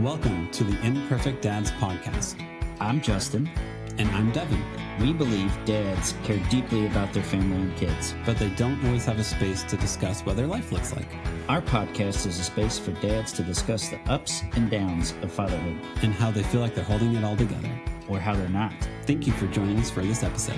Welcome to the Imperfect Dads podcast. I'm Justin. And I'm Devin. We believe dads care deeply about their family and kids, but they don't always have a space to discuss what their life looks like. Our podcast is a space for dads to discuss the ups and downs of fatherhood. And how they feel like they're holding it all together. Or how they're not. Thank you for joining us for this episode.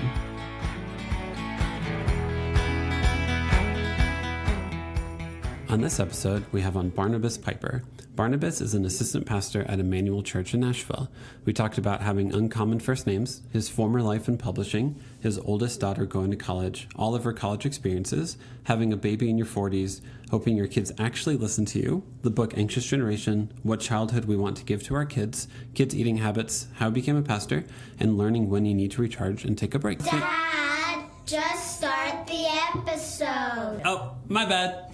On this episode, we have on Barnabas Piper. Barnabas is an assistant pastor at Immanuel Church in Nashville. We talked about having uncommon first names, his former life in publishing, his oldest daughter going to college, all of her college experiences, having a baby in your 40s, hoping your kids actually listen to you, the book Anxious Generation, what childhood we want to give to our kids, kids' eating habits, how I became a pastor, and learning when you need to recharge and take a break. Dad, just start the episode. Oh, my bad.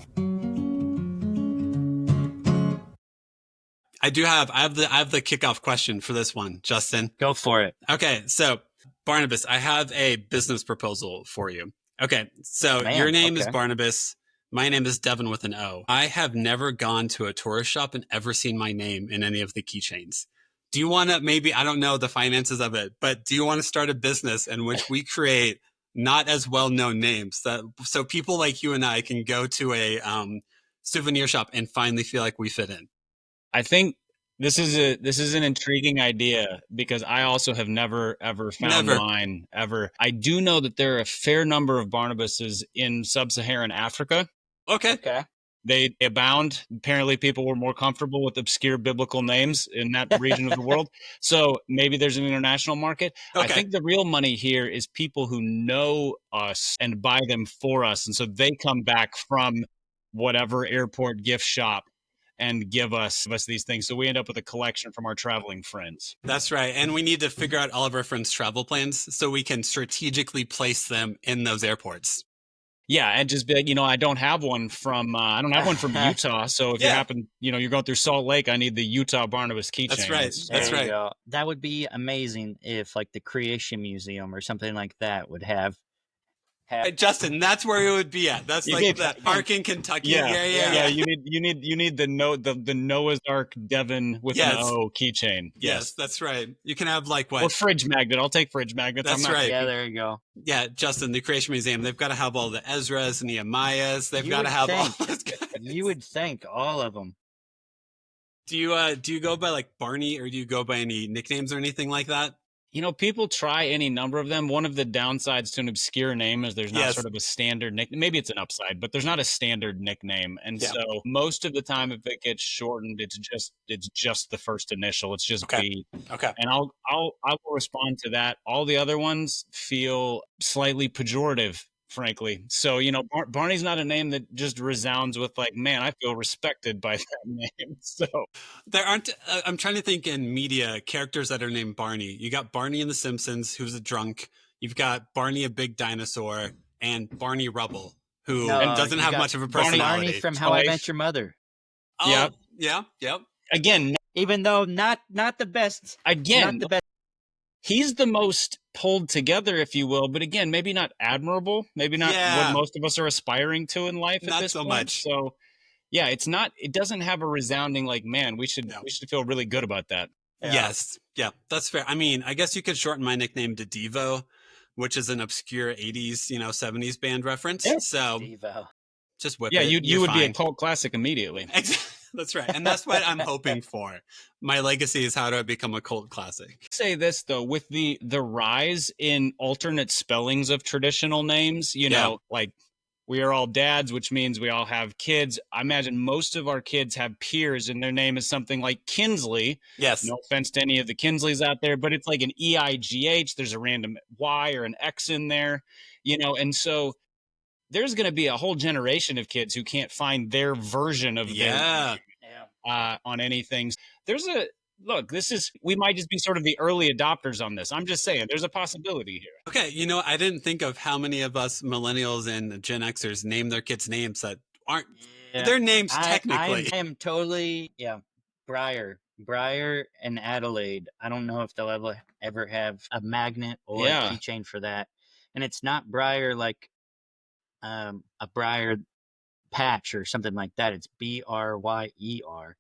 I have the kickoff question for this one, Justin. Go for it. Okay, so Barnabas, I have a business proposal for you. Okay, so your name is Barnabas. My name is Devin with an O. I have never gone to a tourist shop and ever seen my name in any of the keychains. Do you want to maybe, I don't know the finances of it, but do you want to start a business in which we create not as well-known names so people like you and I can go to a souvenir shop and finally feel like we fit in? I think this is an intriguing idea because I also have never found mine ever. I do know that there are a fair number of Barnabases in sub-Saharan Africa. Okay. They abound. Apparently people were more comfortable with obscure biblical names in that region of the world. So maybe there's an international market. Okay. I think the real money here is people who know us and buy them for us. And so they come back from whatever airport gift shop and give us these things. So we end up with a collection from our traveling friends. That's right. And we need to figure out all of our friends' travel plans so we can strategically place them in those airports. Yeah, and just be like, I don't have one from Utah. So if you happen, you're going through Salt Lake, I need the Utah Barnabas keychain. That's right. That's right. Go. That would be amazing if like the Creation Museum or something like that would have. Justin, that's where it would be at. That's that park in Kentucky. Yeah. You need the Noah's Ark Devin with an O keychain. Yes, that's right. You can have what? Or fridge magnet. I'll take fridge magnets. That's right. Yeah, there you go. Yeah, Justin, the Creation Museum, they've got to have all the Ezras and Nehemiahs. They've got to have all those guys. You would think all of them. Do you go by Barney, or do you go by any nicknames or anything like that? People try any number of them. One of the downsides to an obscure name is there's not sort of a standard nickname. Maybe it's an upside, but there's not a standard nickname. And so most of the time, if it gets shortened, it's just the first initial. It's just B. Okay. And I will respond to that. All the other ones feel slightly pejorative, frankly. So, Barney's not a name that just resounds with man, I feel respected by that name. So there aren't, I'm trying to think in media, characters that are named Barney. You got Barney in The Simpsons, who's a drunk. You've got Barney, a big dinosaur, and Barney Rubble, who doesn't have much of a personality. Barney from How I Met Your Mother. Oh, yeah. Again, even though not the best. Again, not the best. He's the most pulled together, if you will, but again, maybe not admirable, maybe not what most of us are aspiring to in life at this point. Much. So, it doesn't have a resounding man, we should feel really good about that. Yeah. Yes. Yeah, that's fair. I mean, I guess you could shorten my nickname to Devo, which is an obscure 80s, 70s band reference. Yeah. So Devo. Just whip it. Yeah, you would be a cult classic immediately. That's right. And that's what I'm hoping for. My legacy is how do I become a cult classic? Say this, though, with the rise in alternate spellings of traditional names, we are all dads, which means we all have kids. I imagine most of our kids have peers and their name is something like Kinsley. Yes. No offense to any of the Kinsleys out there, but it's like an EIGH. There's a random Y or an X in there, and so there's going to be a whole generation of kids who can't find their version of their on anything. We might just be sort of the early adopters on this. I'm just saying there's a possibility here. Okay. I didn't think of how many of us millennials and Gen Xers name their kids names that aren't their names technically. I am totally, Briar and Adelaide. I don't know if they'll ever have a magnet or a keychain for that. And it's not Briar like a briar patch or something like that. It's BRYER.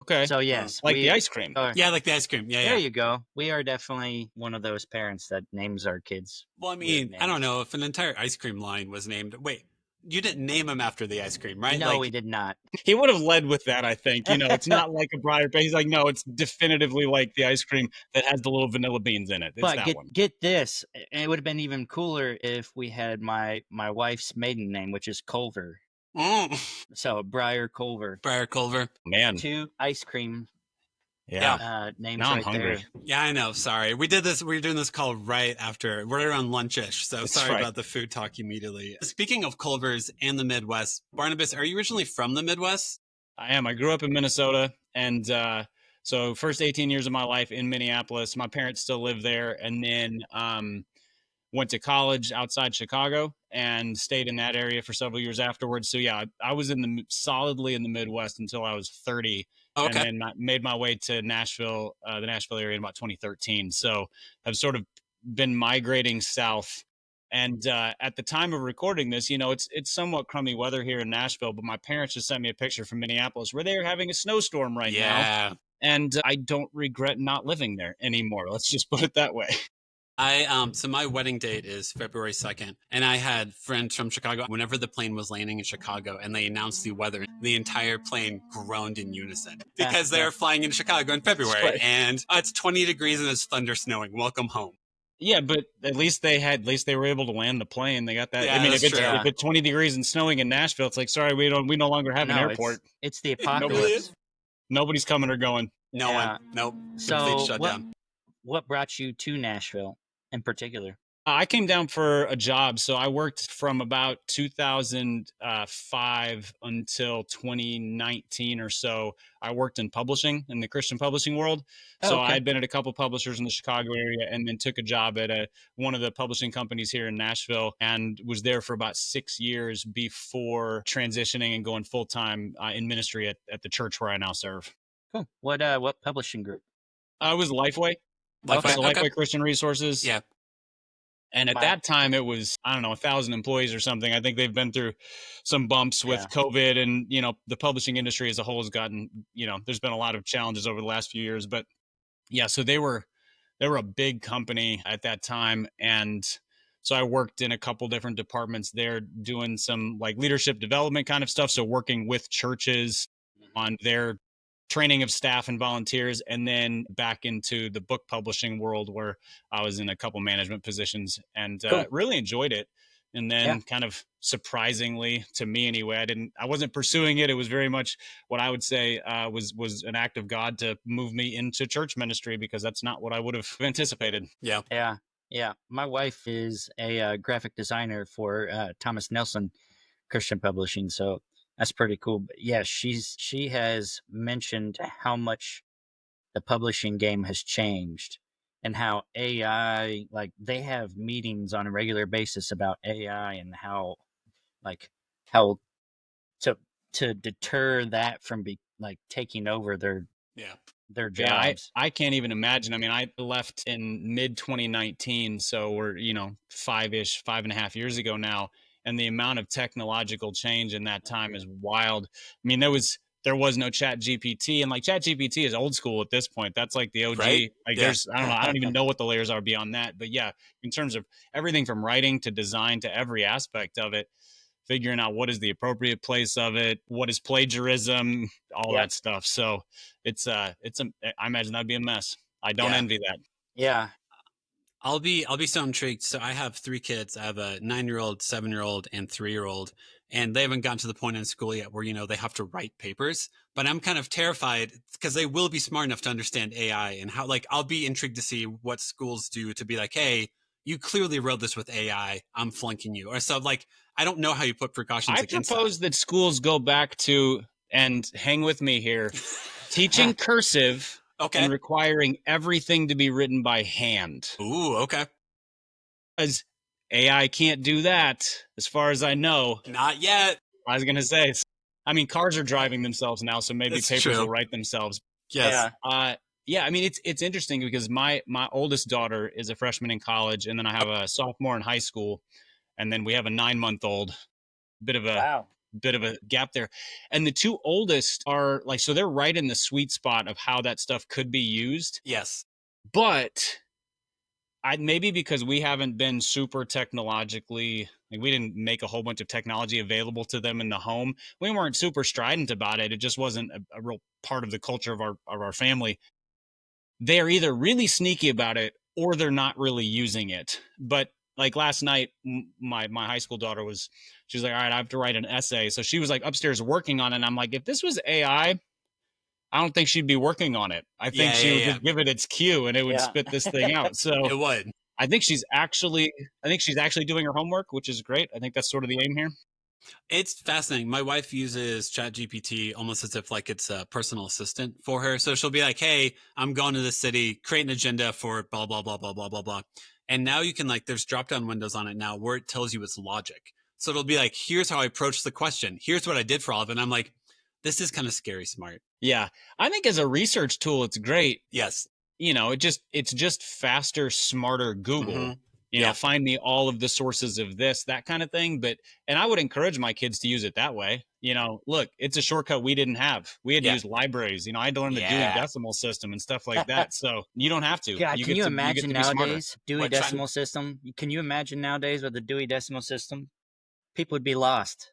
Okay. So yes, like the ice cream. Yeah, like the ice cream. Yeah, there you go. We are definitely one of those parents that names our kids. Well, I mean, I don't know if an entire ice cream line was named. Wait, you didn't name them after the ice cream, right? No, we did not. He would have led with that, I think. It's not like a Briar, but he's like, no, it's definitively like the ice cream that has the little vanilla beans in it. It's but that one. Get this, it would have been even cooler if we had my wife's maiden name, which is Culver. So Briar Culver. Briar Culver. Man. 2 ice cream. Yeah. Names now I'm right hungry. there. Yeah, I know. Sorry. We did this. We were doing this call right after. We're around lunchish. So sorry about the food talk immediately. Speaking of Culvers and the Midwest, Barnabas, are you originally from the Midwest? I am. I grew up in Minnesota. And so first 18 years of my life in Minneapolis. My parents still live there. And then went to college outside Chicago and stayed in that area for several years afterwards. So yeah, I was solidly in the Midwest until I was 30. Okay. And then made my way to Nashville, the Nashville area in about 2013. So I've sort of been migrating south. And at the time of recording this, it's somewhat crummy weather here in Nashville, but my parents just sent me a picture from Minneapolis where they are having a snowstorm right now. And I don't regret not living there anymore. Let's just put it that way. So my wedding date is February 2nd, and I had friends from Chicago. Whenever the plane was landing in Chicago and they announced the weather, the entire plane groaned in unison because they're flying into Chicago in February and it's 20 degrees and it's thunder snowing. Welcome home. Yeah, but at least they were able to land the plane. They got that. Yeah, I mean, if it's 20 degrees and snowing in Nashville, it's like, sorry, we no longer have an airport. It's the apocalypse. Nobody's coming or going. No one. Nope. So shut down. What brought you to Nashville in particular? I came down for a job. So I worked from about 2005 until 2019 or so. I worked in publishing, in the Christian publishing world. So I had been at a couple publishers in the Chicago area and then took a job at one of the publishing companies here in Nashville and was there for about 6 years before transitioning and going full-time in ministry at the church where I now serve. Cool. What publishing group? I was Lifeway. Lifeway Christian Resources. Yeah. And at that time, it was, 1,000 employees or something. I think they've been through some bumps with COVID and, the publishing industry as a whole has gotten, there's been a lot of challenges over the last few years. But yeah, so they were a big company at that time. And so I worked in a couple different departments there doing some like leadership development kind of stuff. So working with churches on their training of staff and volunteers, and then back into the book publishing world where I was in a couple management positions and really enjoyed it. And then kind of surprisingly to me anyway, I wasn't pursuing it. It was very much what I would say was an act of God to move me into church ministry because that's not what I would have anticipated. Yeah. My wife is a graphic designer for Thomas Nelson Christian Publishing. So that's pretty cool. But yeah, she has mentioned how much the publishing game has changed and how AI, like they have meetings on a regular basis about AI and how to deter that from taking over their jobs. Yeah, I can't even imagine. I mean, I left in mid 2019, so we're 5.5 years ago now. And the amount of technological change in that time is wild. I mean, there was no Chat GPT, and like Chat GPT is old school at this point. That's like the OG. Right? Like there's, I don't know, I don't even know what the layers are beyond that. But yeah, in terms of everything from writing to design to every aspect of it, figuring out what is the appropriate place of it, what is plagiarism, all that stuff. So I imagine that'd be a mess. I don't envy that. Yeah. I'll be so intrigued. So I have 3 kids. I have a 9-year-old, 7-year-old, and 3-year-old, and they haven't gotten to the point in school yet where, they have to write papers, but I'm kind of terrified because they will be smart enough to understand AI and how, I'll be intrigued to see what schools do to be like, hey, you clearly wrote this with AI. I'm flunking you. Or so I don't know how you put precautions against that. I propose that schools go back to, and hang with me here, teaching cursive. Okay. And requiring everything to be written by hand. Ooh, okay. Because AI can't do that, as far as I know. Not yet. I was going to say, cars are driving themselves now, so maybe papers will write themselves. Yes. Yeah, I mean, it's interesting because my oldest daughter is a freshman in college, and then I have a sophomore in high school, and then we have a 9-month-old. Bit of a bit of a gap there. And the two oldest are like, so they're right in the sweet spot of how that stuff could be used. Yes. But maybe because we haven't been super technologically, like we didn't make a whole bunch of technology available to them in the home. We weren't super strident about it. It just wasn't a real part of the culture of our family. They're either really sneaky about it or they're not really using it. But like last night, my high school daughter she was like, all right, I have to write an essay. So she was like upstairs working on it. And I'm like, if this was AI, I don't think she'd be working on it. I think she would just give it its cue and it would spit this thing out. So it would. I think she's actually doing her homework, which is great. I think that's sort of the aim here. It's fascinating. My wife uses ChatGPT almost as if like it's a personal assistant for her. So she'll be like, hey, I'm going to this city, create an agenda for blah, blah, blah, blah, blah, blah, blah. And now you can like, there's drop down windows on it now where it tells you its logic. So it'll be like, here's how I approached the question. Here's what I did for all of it. And I'm like, this is kind of scary smart. Yeah. I think as a research tool, it's great. Yes. It's just faster, smarter Google. Mm-hmm. You know, find me all of the sources of this, that kind of thing. And I would encourage my kids to use it that way. You know, look, it's a shortcut we didn't have. We had to use libraries. You know, I had to learn the Dewey Decimal System and stuff like that. So you don't have to. God, can you imagine nowadays Dewey What, Decimal System? Can you imagine nowadays with the Dewey Decimal System? People would be lost.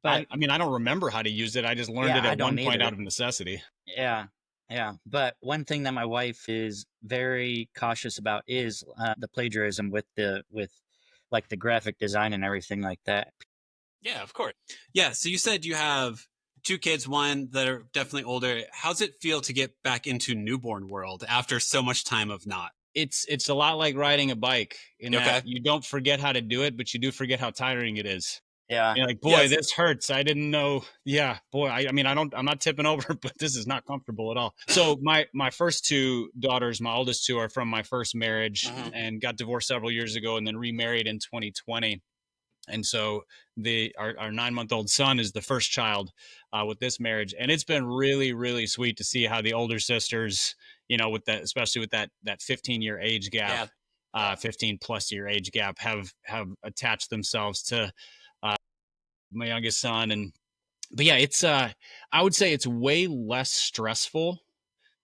But I mean, I don't remember how to use it. I just learned it at one point out of necessity. Yeah. Yeah. But one thing that my wife is very cautious about is the plagiarism with like the graphic design and everything like that. Yeah, of course. Yeah. So you said you have two kids, one that are definitely older. How's it feel to get back into newborn world after so much time of not? It's a lot like riding a bike in that you don't forget how to do it, but you do forget how tiring it is. Yeah. You're like, boy, this hurts. I didn't know. Yeah, boy. I'm not tipping over, but this is not comfortable at all. So my first two daughters, my oldest two, are from my first marriage and got divorced several years ago and then remarried in 2020. And so our 9-month-old son is the first child with this marriage. And it's been really, really sweet to see how the older sisters, you know, especially with that 15-year age gap, 15 plus year age gap, have attached themselves to my youngest son. But yeah, it's I would say it's way less stressful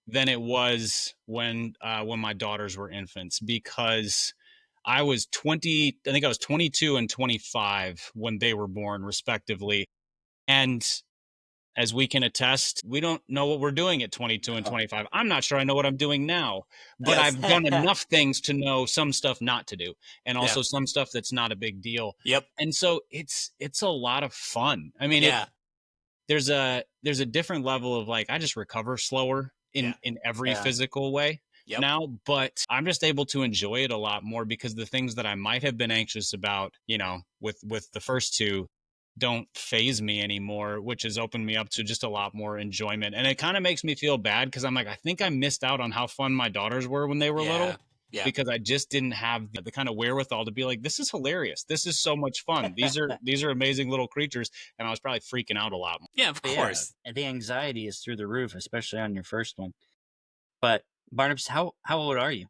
than it was when my daughters were infants, because I was 22 and 25 when they were born respectively. And as we can attest, we don't know what we're doing at 22 and 25. I'm not sure I know what I'm doing now, but I've done enough things to know some stuff not to do, and also some stuff that's not a big deal. Yep. And so it's a lot of fun. I mean, there's a different level of like, I just recover slower in every physical way now, but I'm just able to enjoy it a lot more because the things that I might have been anxious about, you know, with the first two, don't phase me anymore, which has opened me up to just a lot more enjoyment. And it kind of makes me feel bad because I'm like, I think I missed out on how fun my daughters were when they were little. Yeah. Because I just didn't have the kind of wherewithal to be like, this is hilarious. This is so much fun. These are amazing little creatures. And I was probably freaking out a lot. Yeah, of course. And the anxiety is through the roof, especially on your first one. But Barnabas, how old are you?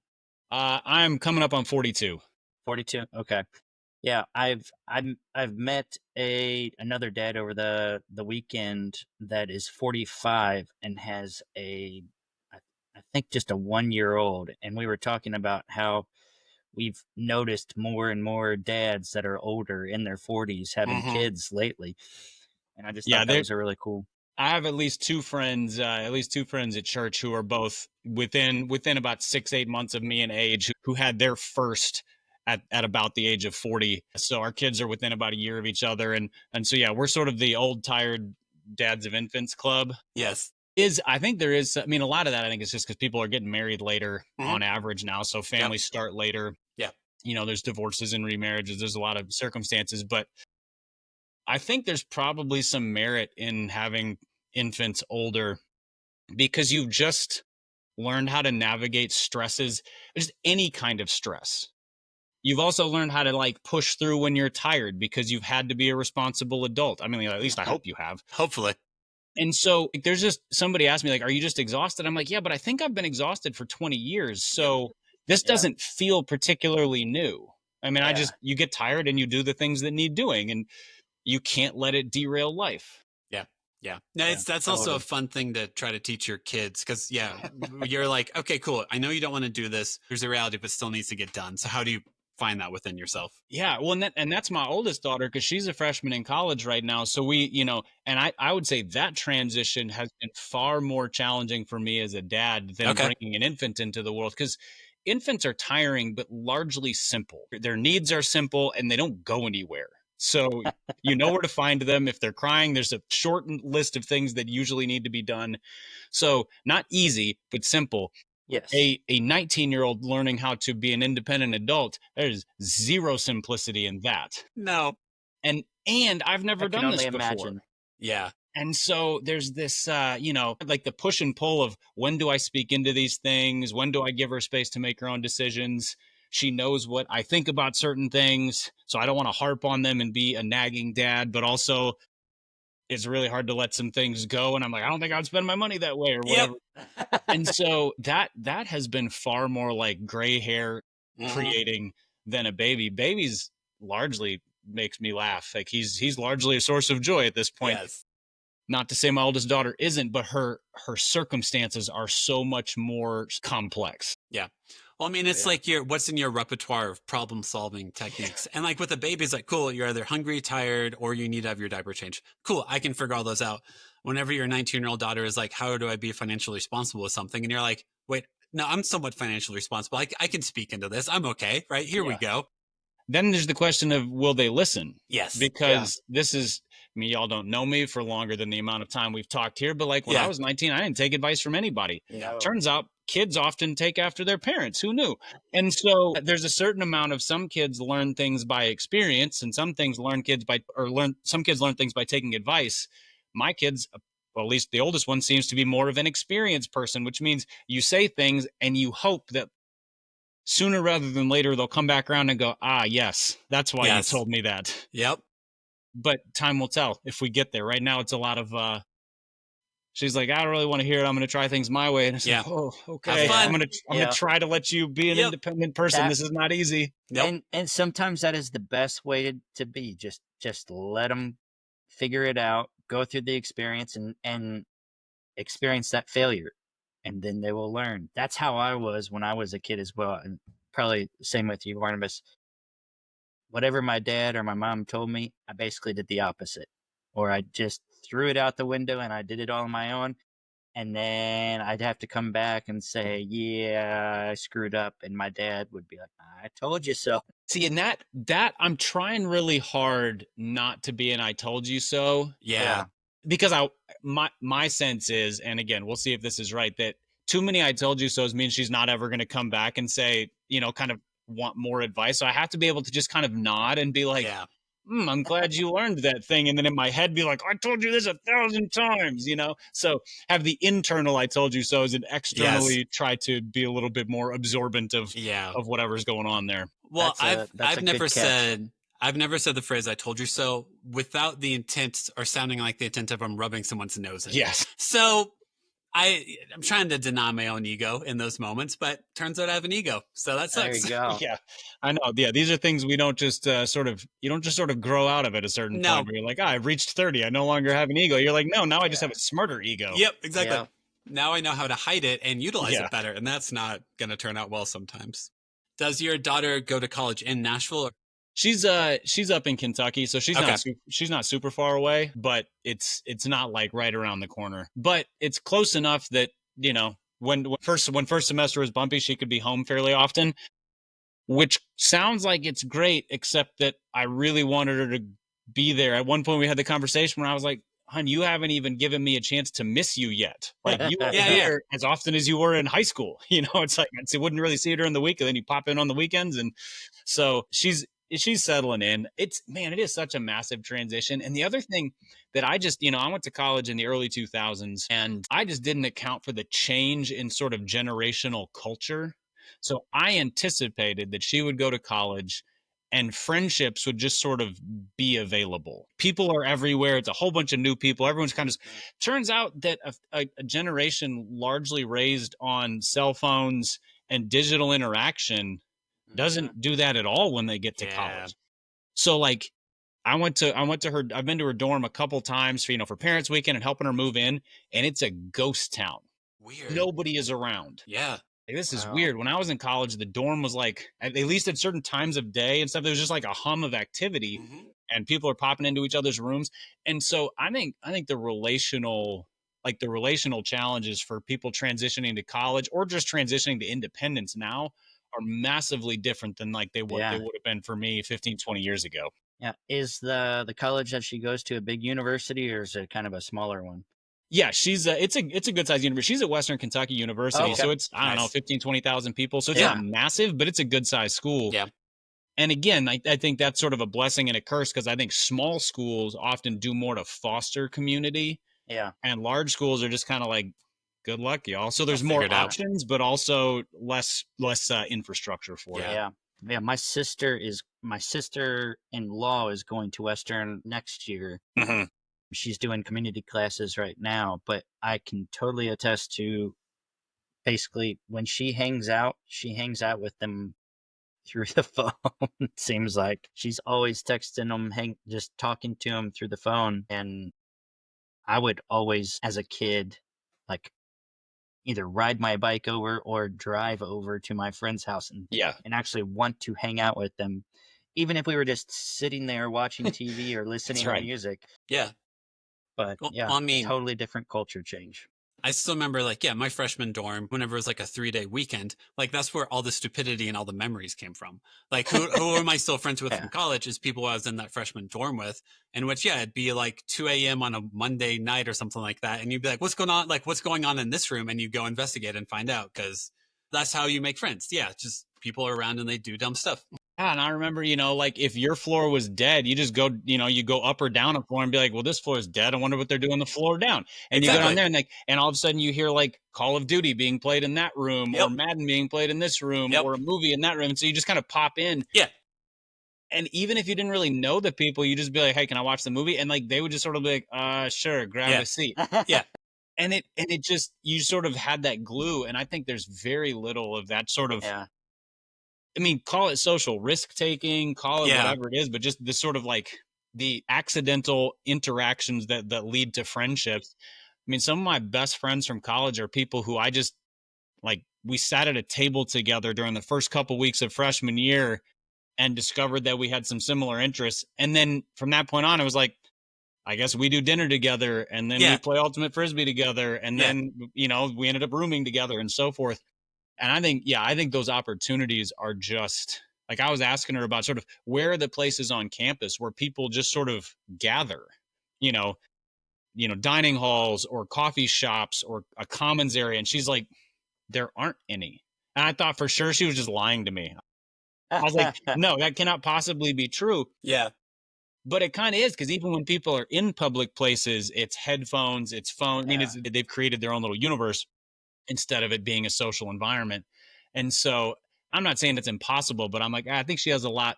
I'm coming up on 42. 42. Okay. Yeah, I've met another dad over the weekend that is 45 and has I think just a 1-year-old, and we were talking about how we've noticed more and more dads that are older in their 40s having kids lately, and I just thought that was really cool. I have at least two friends at church who are both within about 6-8 months of me in age who had their first at about the age of 40. So our kids are within about a year of each other. And so, yeah, we're sort of the old, tired dads of infants club. Yes. I think there is, I mean, a lot of that, I think, is just because people are getting married later on average now. So families start later. Yeah. You know, there's divorces and remarriages. There's a lot of circumstances. But I think there's probably some merit in having infants older because you've just learned how to navigate stresses, just any kind of stress. You've also learned how to like push through when you're tired because you've had to be a responsible adult. I mean, at least I hope you have. Hopefully. And so there's just somebody asked me like, are you just exhausted? I'm like, yeah, but I think I've been exhausted for 20 years. So this doesn't feel particularly new. I mean, you get tired and you do the things that need doing. And, you can't let it derail life. Yeah. No, that's also a fun thing to try to teach your kids because, you're like, okay, cool. I know you don't want to do this. Here's the reality, but still needs to get done. So how do you find that within yourself? Yeah. Well, and that's my oldest daughter because she's a freshman in college right now. So we, and I would say that transition has been far more challenging for me as a dad than bringing an infant into the world because infants are tiring, but largely simple. Their needs are simple and they don't go anywhere. So you know where to find them. If they're crying, there's a shortened list of things that usually need to be done. So not easy, but simple. Yes. A 19-year-old learning how to be an independent adult, there's zero simplicity in that. No. And I've never done this before. Imagine. Yeah. And so there's this, like the push and pull of when do I speak into these things? When do I give her space to make her own decisions? She knows what I think about certain things. So I don't want to harp on them and be a nagging dad, but also it's really hard to let some things go. And I'm like, I don't think I'd spend my money that way or whatever. And so that has been far more like gray hair creating than a baby. Babies largely makes me laugh. Like he's largely a source of joy at this point. Yes. Not to say my oldest daughter isn't, but her circumstances are so much more complex. Yeah. Well, I mean, it's like what's in your repertoire of problem solving techniques. And like with a baby, it's like, cool, you're either hungry, tired, or you need to have your diaper changed. Cool, I can figure all those out. Whenever your 19-year-old daughter is like, how do I be financially responsible with something? And you're like, wait, no, I'm somewhat financially responsible. I can speak into this. I'm okay, right? Here we go. Then there's the question of, will they listen? Yes. Because this is, I mean, y'all don't know me for longer than the amount of time we've talked here, but like when I was 19, I didn't take advice from anybody. Turns out kids often take after their parents. Who knew? And so there's a certain amount of some kids learn things by experience and some kids learn things by taking advice. My kids, well, at least the oldest one, seems to be more of an experienced person, which means you say things and you hope that sooner rather than later, they'll come back around and go, yes, that's why you told me that. Yep. But time will tell if we get there. Right now, it's a lot of, she's like, I don't really want to hear it. I'm going to try things my way. And it's like, oh, okay. I'm going to try to let you be an independent person. This is not easy. And sometimes that is the best way to be. Just let them figure it out, go through the experience and experience that failure. And then they will learn. That's how I was when I was a kid as well. And probably the same with you, Barnabas. Whatever my dad or my mom told me, I basically did the opposite. Or I just threw it out the window and I did it all on my own. And then I'd have to come back and say, I screwed up. And my dad would be like, I told you so. See, and that I'm trying really hard not to be an I told you so. Yeah. Because my sense is, and again, we'll see if this is right, that too many I told you so's means she's not ever going to come back and say, kind of want more advice. So I have to be able to just kind of nod and be like, I'm glad you learned that thing. And then in my head be like, I told you this 1,000 times, So have the internal I told you so's and externally try to be a little bit more absorbent of whatever's going on there. Well, I've never said the phrase "I told you so" without the intent or sounding like the intent of I'm rubbing someone's nose in. Yes. So I'm trying to deny my own ego in those moments, but turns out I have an ego, so that sucks. There you go. Yeah, I know. Yeah, these are things we don't just you don't just grow out of at a certain point where you're like, I've reached 30, I no longer have an ego. You're like, no, now I just have a smarter ego. Yep, exactly. Yeah. Now I know how to hide it and utilize it better, and that's not going to turn out well sometimes. Does your daughter go to college in Nashville? She's up in Kentucky, so she's not super far away, but it's not like right around the corner. But it's close enough that when first semester was bumpy, she could be home fairly often, which sounds like it's great, except that I really wanted her to be there. At one point, we had the conversation where I was like, "Hun, you haven't even given me a chance to miss you yet. Like you were here as often as you were in high school. It's like I wouldn't really see her during the week, and then you pop in on the weekends." And so she's settling in. It is such a massive transition. And the other thing that I just, I went to college in the early 2000s and I just didn't account for the change in sort of generational culture. So I anticipated that she would go to college and friendships would just sort of be available. People are everywhere. It's a whole bunch of new people. Everyone's kind of, turns out that a generation largely raised on cell phones and digital interaction doesn't do that at all when they get to college. So like, I went to her. I've been to her dorm a couple times for, for parents weekend and helping her move in. And it's a ghost town. Weird. Nobody is around. Yeah. Like, this is Wow. weird. When I was in college, the dorm was like, at least at certain times of day and stuff, there was just like a hum of activity and people are popping into each other's rooms. And so I think the relational challenges for people transitioning to college or just transitioning to independence now are massively different than like they would have been for me 15, 20 years ago. Yeah. Is the college that she goes to a big university, or is it kind of a smaller one? Yeah, she's it's a good sized university. She's at Western Kentucky University. Okay. So it's, I don't know, Nice. 15, 20,000 people. So it's Yeah. not massive, but it's a good sized school. Yeah. And again, I think that's sort of a blessing and a curse, because I think small schools often do more to foster community, Yeah. and large schools are just kind of like, good luck, y'all. So there's I'll more figure it out. options, but also less infrastructure for it. Yeah. Yeah. My sister-in-law is going to Western next year. Mhm. She's doing community classes right now, but I can totally attest to, basically, when she hangs out with them through the phone. It seems like she's always texting them, just talking to them through the phone. And I would always, as a kid, like either ride my bike over or drive over to my friend's house and actually want to hang out with them, even if we were just sitting there watching TV or listening to right. music. Yeah. But Well, yeah, I mean, totally different culture change. I still remember, like, yeah, my freshman dorm, whenever it was like a 3-day weekend, like that's where all the stupidity and all the memories came from. Like, who am I still friends with from college is people I was in that freshman dorm with, in which, yeah, it'd be like 2 a.m. on a Monday night or something like that. And you'd be like, what's going on? Like, what's going on in this room? And you go investigate and find out, because that's how you make friends. Yeah, just people are around and they do dumb stuff. Yeah, and I remember, like if your floor was dead, you just go, you go up or down a floor and be like, well, this floor is dead. I wonder what they're doing the floor down. And you go down there and all of a sudden you hear like Call of Duty being played in that room or Madden being played in this room or a movie in that room. And so you just kind of pop in. Yeah. And even if you didn't really know the people, you just be like, hey, can I watch the movie? And like, they would just sort of be like, sure, grab a seat. Yeah. And it just, you sort of had that glue. And I think there's very little of that sort of, I mean, call it social risk taking, call it whatever it is, but just this sort of like the accidental interactions that lead to friendships. I mean, some of my best friends from college are people who I just like, we sat at a table together during the first couple weeks of freshman year and discovered that we had some similar interests. And then from that point on, it was like, I guess we do dinner together, and then we play Ultimate Frisbee together. And then, we ended up rooming together and so forth. And I think those opportunities are just like, I was asking her about sort of where are the places on campus where people just sort of gather, dining halls or coffee shops or a commons area. And she's like, there aren't any. And I thought for sure she was just lying to me. I was like, no, that cannot possibly be true. Yeah. But it kind of is, because even when people are in public places, it's headphones, it's phone. I mean, they've created their own little universe instead of it being a social environment. And so I'm not saying it's impossible, but I'm like, I think she has a lot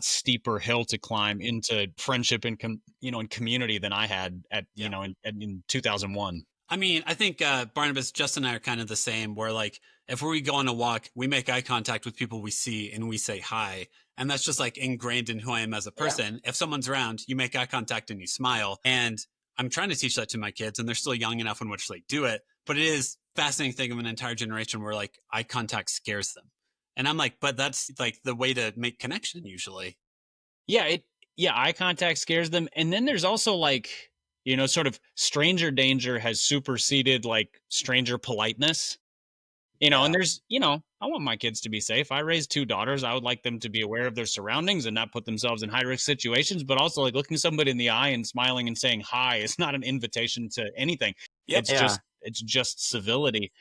steeper hill to climb into friendship and, and community than I had in 2001. I mean, I think Barnabas, Justin and I are kind of the same, where like if we go on a walk, we make eye contact with people we see and we say hi. And that's just like ingrained in who I am as a person. If someone's around, you make eye contact and you smile. And I'm trying to teach that to my kids, and they're still young enough in which they do it. But it is fascinating thing of an entire generation where like eye contact scares them. And I'm like, but that's like the way to make connection usually. Yeah, eye contact scares them. And then there's also like, sort of stranger danger has superseded like stranger politeness, and there's, I want my kids to be safe. I raised 2 daughters. I would like them to be aware of their surroundings and not put themselves in high risk situations, but also like looking somebody in the eye and smiling and saying hi is not an invitation to anything. It's just civility.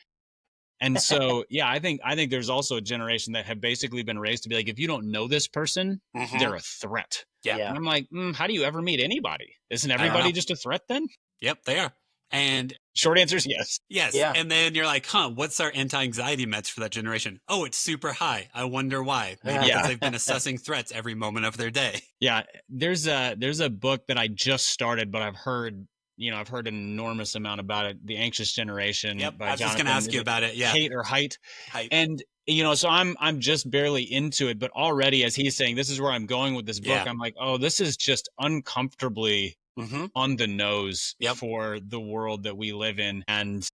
And so, I think there's also a generation that have basically been raised to be like, if you don't know this person, they're a threat. Yeah. And I'm like, how do you ever meet anybody? Isn't everybody just a threat then? Yep, they are. And short answer is yes. Yes. Yeah. And then you're like, what's our anti-anxiety meds for that generation? Oh, it's super high. I wonder why. Maybe because they've been assessing threats every moment of their day. Yeah. There's a book that I just started, but I've heard I've heard an enormous amount about it. The Anxious Generation Yep. by I was just going Jonathan. to ask you about it. Yeah. Hate or Height. Hype. And, so I'm just barely into it, but already as he's saying, this is where I'm going with this book. Yeah. I'm like, oh, this is just uncomfortably on the nose for the world that we live in. And,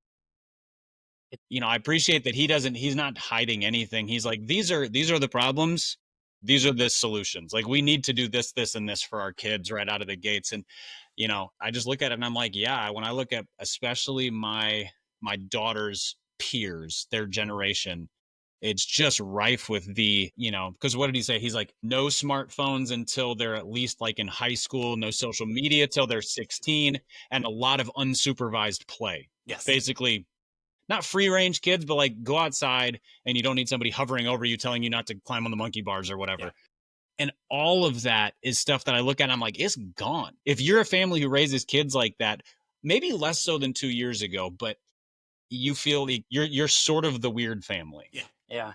I appreciate that he's not hiding anything. He's like, these are the problems. These are the solutions. Like, we need to do this, this, and this for our kids right out of the gates. And, I just look at it and I'm like, yeah, when I look at especially my daughter's peers, their generation, it's just rife with because what did he say? He's like, no smartphones until they're at least like in high school, no social media till they're 16, and a lot of unsupervised play. Yes. Basically, not free range kids, but like go outside and you don't need somebody hovering over you telling you not to climb on the monkey bars or whatever. Yeah. And all of that is stuff that I look at and I'm like, it's gone. If you're a family who raises kids like that, maybe less so than 2 years ago, but you feel like you're sort of the weird family. Yeah. Yeah.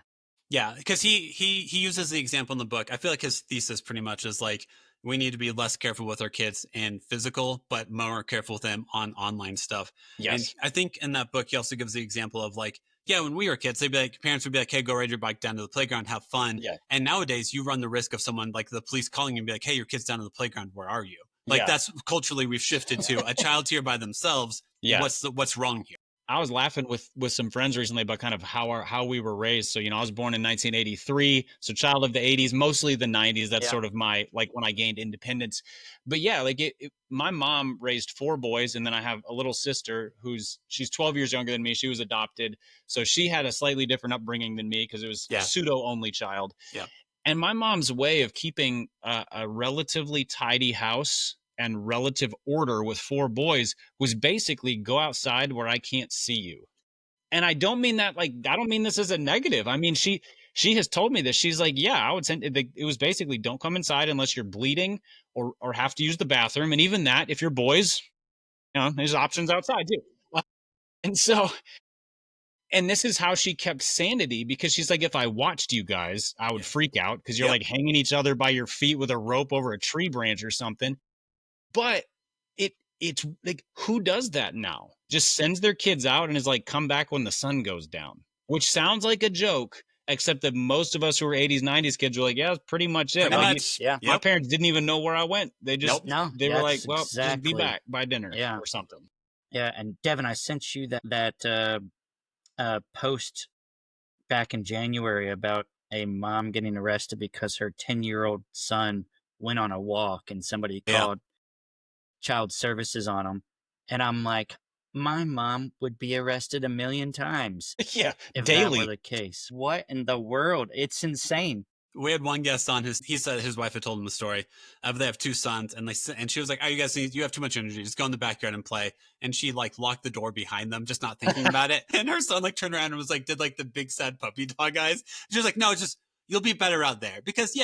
Yeah, because he uses the example in the book. I feel like his thesis pretty much is like, we need to be less careful with our kids in physical, but more careful with them on online stuff. Yes. And I think in that book, he also gives the example of like, yeah, when we were kids, parents would be like, hey, go ride your bike down to the playground, have fun. Yeah. And nowadays you run the risk of someone like the police calling you and be like, hey, your kid's down to the playground. Where are you? Like that's culturally we've shifted to a child's here by themselves. Yeah. What's wrong here? I was laughing with some friends recently about kind of how we were raised. So, I was born in 1983, so child of the 80s, mostly the 90s. That's sort of my, like when I gained independence. But yeah, like my mom raised 4 boys, and then I have a little sister she's 12 years younger than me. She was adopted. So she had a slightly different upbringing than me because it was pseudo only child. Yeah. And my mom's way of keeping a relatively tidy house and relative order with 4 boys was basically go outside where I can't see you. And I don't mean that, I don't mean this as a negative. I mean, she has told me this. She's like, yeah, I would send it was basically don't come inside unless you're bleeding or have to use the bathroom. And even that, if you're boys, there's options outside too. And this is how she kept sanity, because she's like, if I watched you guys, I would freak out because you're like hanging each other by your feet with a rope over a tree branch or something. But it's like, who does that now? Just sends their kids out and is like, come back when the sun goes down, which sounds like a joke, except that most of us who were 80s, 90s kids were like, yeah, that's pretty much it. My parents didn't even know where I went. They just, they were like, well, just be back by dinner or something. Yeah. And Devin, I sent you that post back in January about a mom getting arrested because her 10-year-old son went on a walk and somebody called child services on him. And I'm like, my mom would be arrested 1,000,000 times. Yeah, if daily. that were the case. What in the world? It's insane. We had one guest on he said his wife had told him the story of they have 2 sons, and she was like, oh, you have too much energy. Just go in the backyard and play. And she locked the door behind them, just not thinking about it. And her son turned around and was did the big sad puppy dog eyes. She was like, no, just, you'll be better out there. Because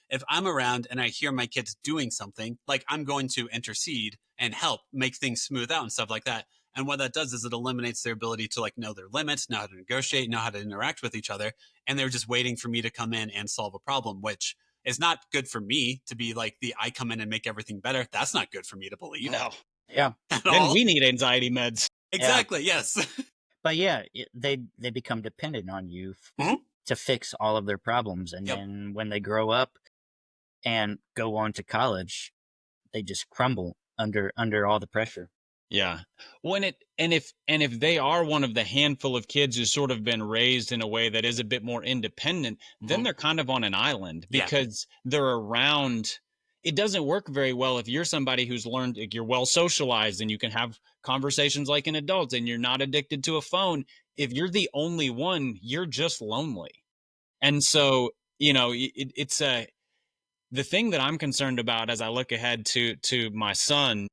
if I'm around and I hear my kids doing something, I'm going to intercede and help make things smooth out and stuff like that. And what that does is it eliminates their ability to know their limits, know how to negotiate, know how to interact with each other. And they're just waiting for me to come in and solve a problem, which is not good for me to be I come in and make everything better. That's not good for me to believe. No. Yeah. Then we need anxiety meds. Exactly. Yeah. Yes. But they become dependent on you to fix all of their problems. And then when they grow up and go on to college, they just crumble under all the pressure. Yeah. If they are one of the handful of kids who's sort of been raised in a way that is a bit more independent, then they're kind of on an island because they're around. It doesn't work very well if you're somebody who's learned, you're well socialized and you can have conversations like an adult and you're not addicted to a phone. If you're the only one, you're just lonely. And so, it's the thing that I'm concerned about as I look ahead to my son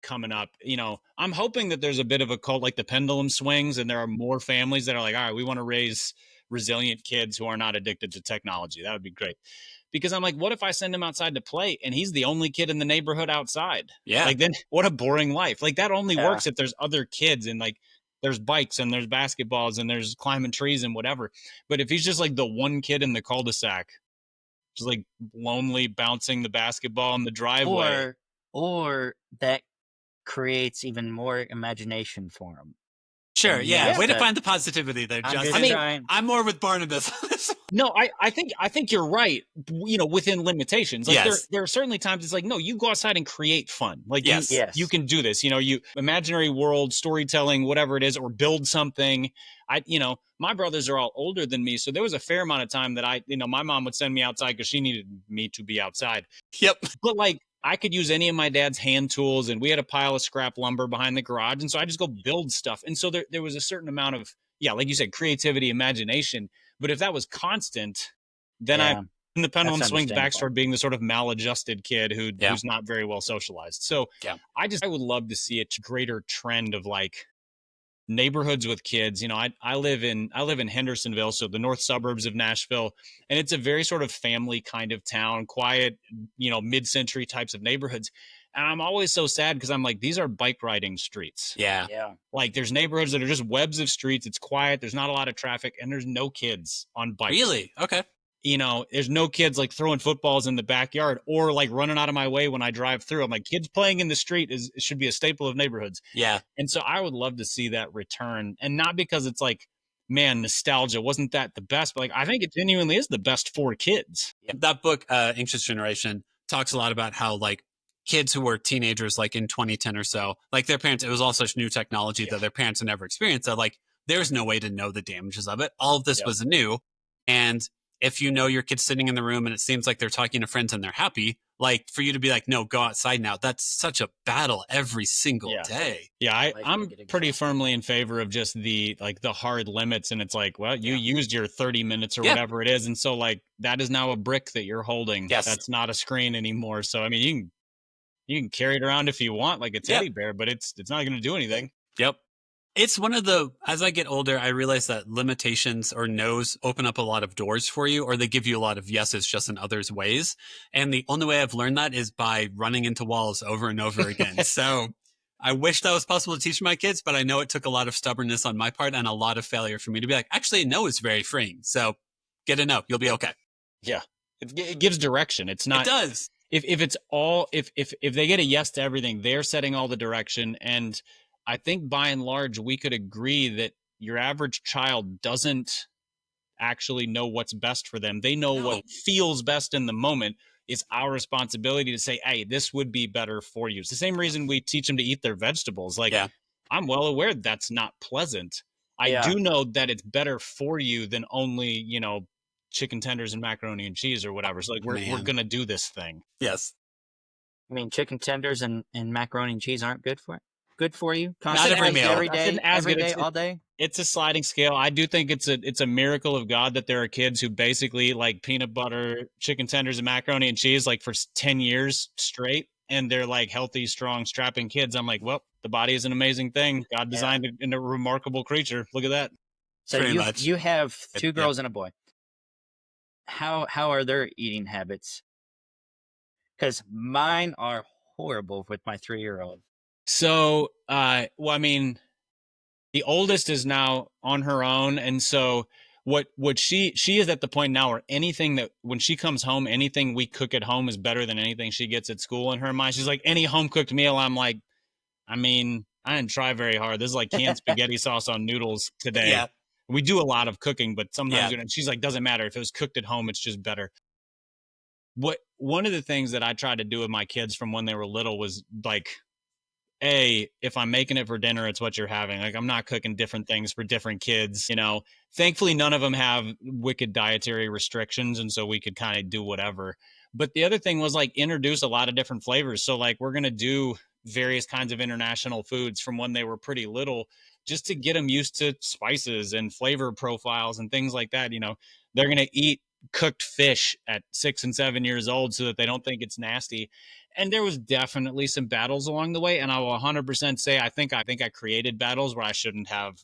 coming up, I'm hoping that there's a bit of a cult, like the pendulum swings, and there are more families that are like, all right, we want to raise resilient kids who are not addicted to technology. That would be great. Because I'm like, what if I send him outside to play and he's the only kid in the neighborhood outside? Yeah. Then what a boring life. That only works if there's other kids and there's bikes and there's basketballs and there's climbing trees and whatever. But if he's just the one kid in the cul-de-sac, just lonely bouncing the basketball in the driveway. Or that creates even more imagination for them. Sure, And he yeah. has Way to to- find the positivity there, I'm Justin. just trying. I'm more with Barnabas. No, I think you're right. Within limitations, like Yes. there are certainly times it's like, no, you go outside and create fun. Like Yes. you can do this. You imaginary world storytelling, whatever it is, or build something. My brothers are all older than me, so there was a fair amount of time that my mom would send me outside because she needed me to be outside. Yep. But like, I could use any of my dad's hand tools, and we had a pile of scrap lumber behind the garage, and so I just go build stuff. And so there was a certain amount of, like you said, creativity, imagination. But if that was constant, then the pendulum swings back toward being the sort of maladjusted kid who's not very well socialized. So I would love to see a greater trend of like neighborhoods with kids. I live in Hendersonville, so the north suburbs of Nashville, and it's a very sort of family kind of town, quiet, mid-century types of neighborhoods. And I'm always so sad because I'm like, these are bike riding streets. Yeah. Like there's neighborhoods that are just webs of streets. It's quiet. There's not a lot of traffic, and there's no kids on bikes. Really? Okay. There's no kids like throwing footballs in the backyard or like running out of my way when I drive through. I'm like, kids playing in the street should be a staple of neighborhoods. Yeah. And so I would love to see that return, and not because it's like, man, nostalgia, wasn't that the best? But like, I think it genuinely is the best for kids. Yeah. That book, Anxious Generation, talks a lot about how like kids who were teenagers, like in 2010 or so, like their parents, it was all such new technology that their parents had never experienced, that like, there's no way to know the damages of it. All of this was new. And if your kid's sitting in the room and it seems like they're talking to friends and they're happy, like for you to be like, no, go outside now. That's such a battle every single day. Yeah. I'm pretty firmly in favor of just the hard limits. And it's like, well, you used your 30 minutes or whatever it is. And so like, that is now a brick that you're holding. Yes. That's not a screen anymore. So, I mean, you can carry it around if you want, like a teddy bear, but it's not going to do anything. Yep. It's as I get older, I realize that limitations or no's open up a lot of doors for you, or they give you a lot of yeses just in others ways. And the only way I've learned that is by running into walls over and over again. So I wish that was possible to teach my kids, but I know it took a lot of stubbornnness on my part and a lot of failure for me to be like, actually, no is very freeing. So get a no, you'll be okay. Yeah. It gives direction. It's not. It does. If it's all, if they get a yes to everything, they're setting all the direction. And I think by and large, we could agree that your average child doesn't actually know what's best for them. They know what feels best in the moment. It's our responsibility to say, hey, this would be better for you. It's the same reason we teach them to eat their vegetables. Like, I'm well aware that's not pleasant. I do know that it's better for you than only, chicken tenders and macaroni and cheese or whatever. So like, we're going to do this thing. Yes. I mean, chicken tenders and macaroni and cheese aren't good for it. Good for you? Not every meal. Every day, all day? It's a sliding scale. I do think it's a miracle of God that there are kids who basically like peanut butter, chicken tenders, and macaroni and cheese like for 10 years straight. And they're like healthy, strong, strapping kids. I'm like, well, the body is an amazing thing. God designed it in a remarkable creature. Look at that. So you have two girls and a boy. How are their eating habits? Because mine are horrible with my 3-year-old. So, I mean, the oldest is now on her own. And so what she is at the point now where anything that when she comes home, anything we cook at home is better than anything she gets at school in her mind. She's like, any home cooked meal. I'm like, I mean, I didn't try very hard. This is like canned spaghetti sauce on noodles today. Yeah. We do a lot of cooking, but sometimes she's like, doesn't matter. If it was cooked at home, it's just better. One of the things that I tried to do with my kids from when they were little was like, if I'm making it for dinner, it's what you're having. Like, I'm not cooking different things for different kids, Thankfully, none of them have wicked dietary restrictions, and so we could kind of do whatever. But the other thing was like introduce a lot of different flavors. So like we're going to do various kinds of international foods from when they were pretty little, just to get them used to spices and flavor profiles and things like that. They're going to eat cooked fish at 6 and 7 years old so that they don't think it's nasty. And there was definitely some battles along the way. And I will 100% say, I think I created battles where I shouldn't have,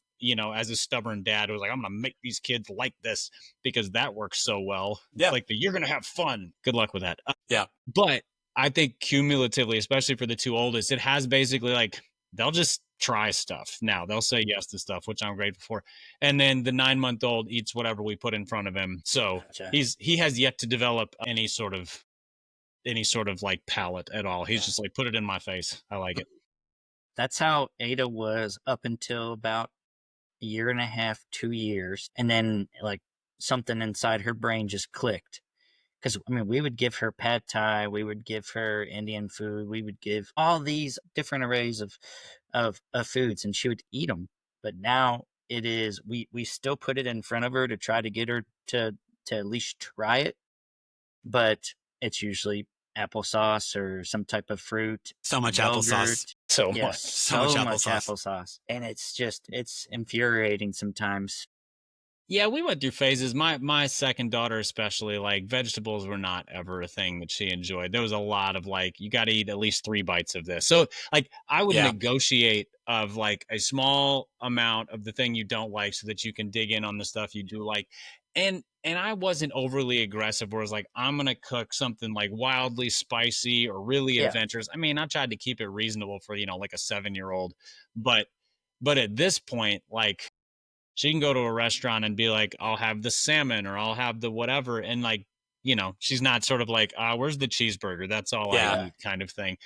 as a stubborn dad who was like, I'm going to make these kids like this because that works so well. Yeah. Like you're going to have fun. Good luck with that. Yeah. But I think cumulatively, especially for the two oldest, it has basically like, they'll just try stuff. Now they'll say yes to stuff, which I'm grateful for. And then the 9-month-old eats whatever we put in front of him. So he has yet to develop any sort of like palate at all. He's just like, put it in my face. I like it. That's how Ada was up until about a year and a half, 2 years. And then, like, something inside her brain just clicked. Because, I mean, we would give her pad thai, we would give her Indian food, we would give all these different arrays of foods, and she would eat them. But now it is, we still put it in front of her to try to get her to at least try it, but it's usually applesauce or some type of fruit, So much yogurt. applesauce. So Yes, much. so much applesauce. And it's infuriating sometimes. Yeah, we went through phases. My second daughter especially, like, vegetables were not ever a thing that she enjoyed. There was a lot of, like, you got to eat at least 3 bites of this. So, like, I would negotiate of, like, a small amount of the thing you don't like so that you can dig in on the stuff you do like. And I wasn't overly aggressive where it's like, I'm gonna cook something like wildly spicy or really Yeah. adventurous. I mean, I tried to keep it reasonable for, like a 7-year-old, but at this point, like, she can go to a restaurant and be like, I'll have the salmon or I'll have the whatever. And, like, she's not sort of like, where's the cheeseburger? That's all I eat kind of thing.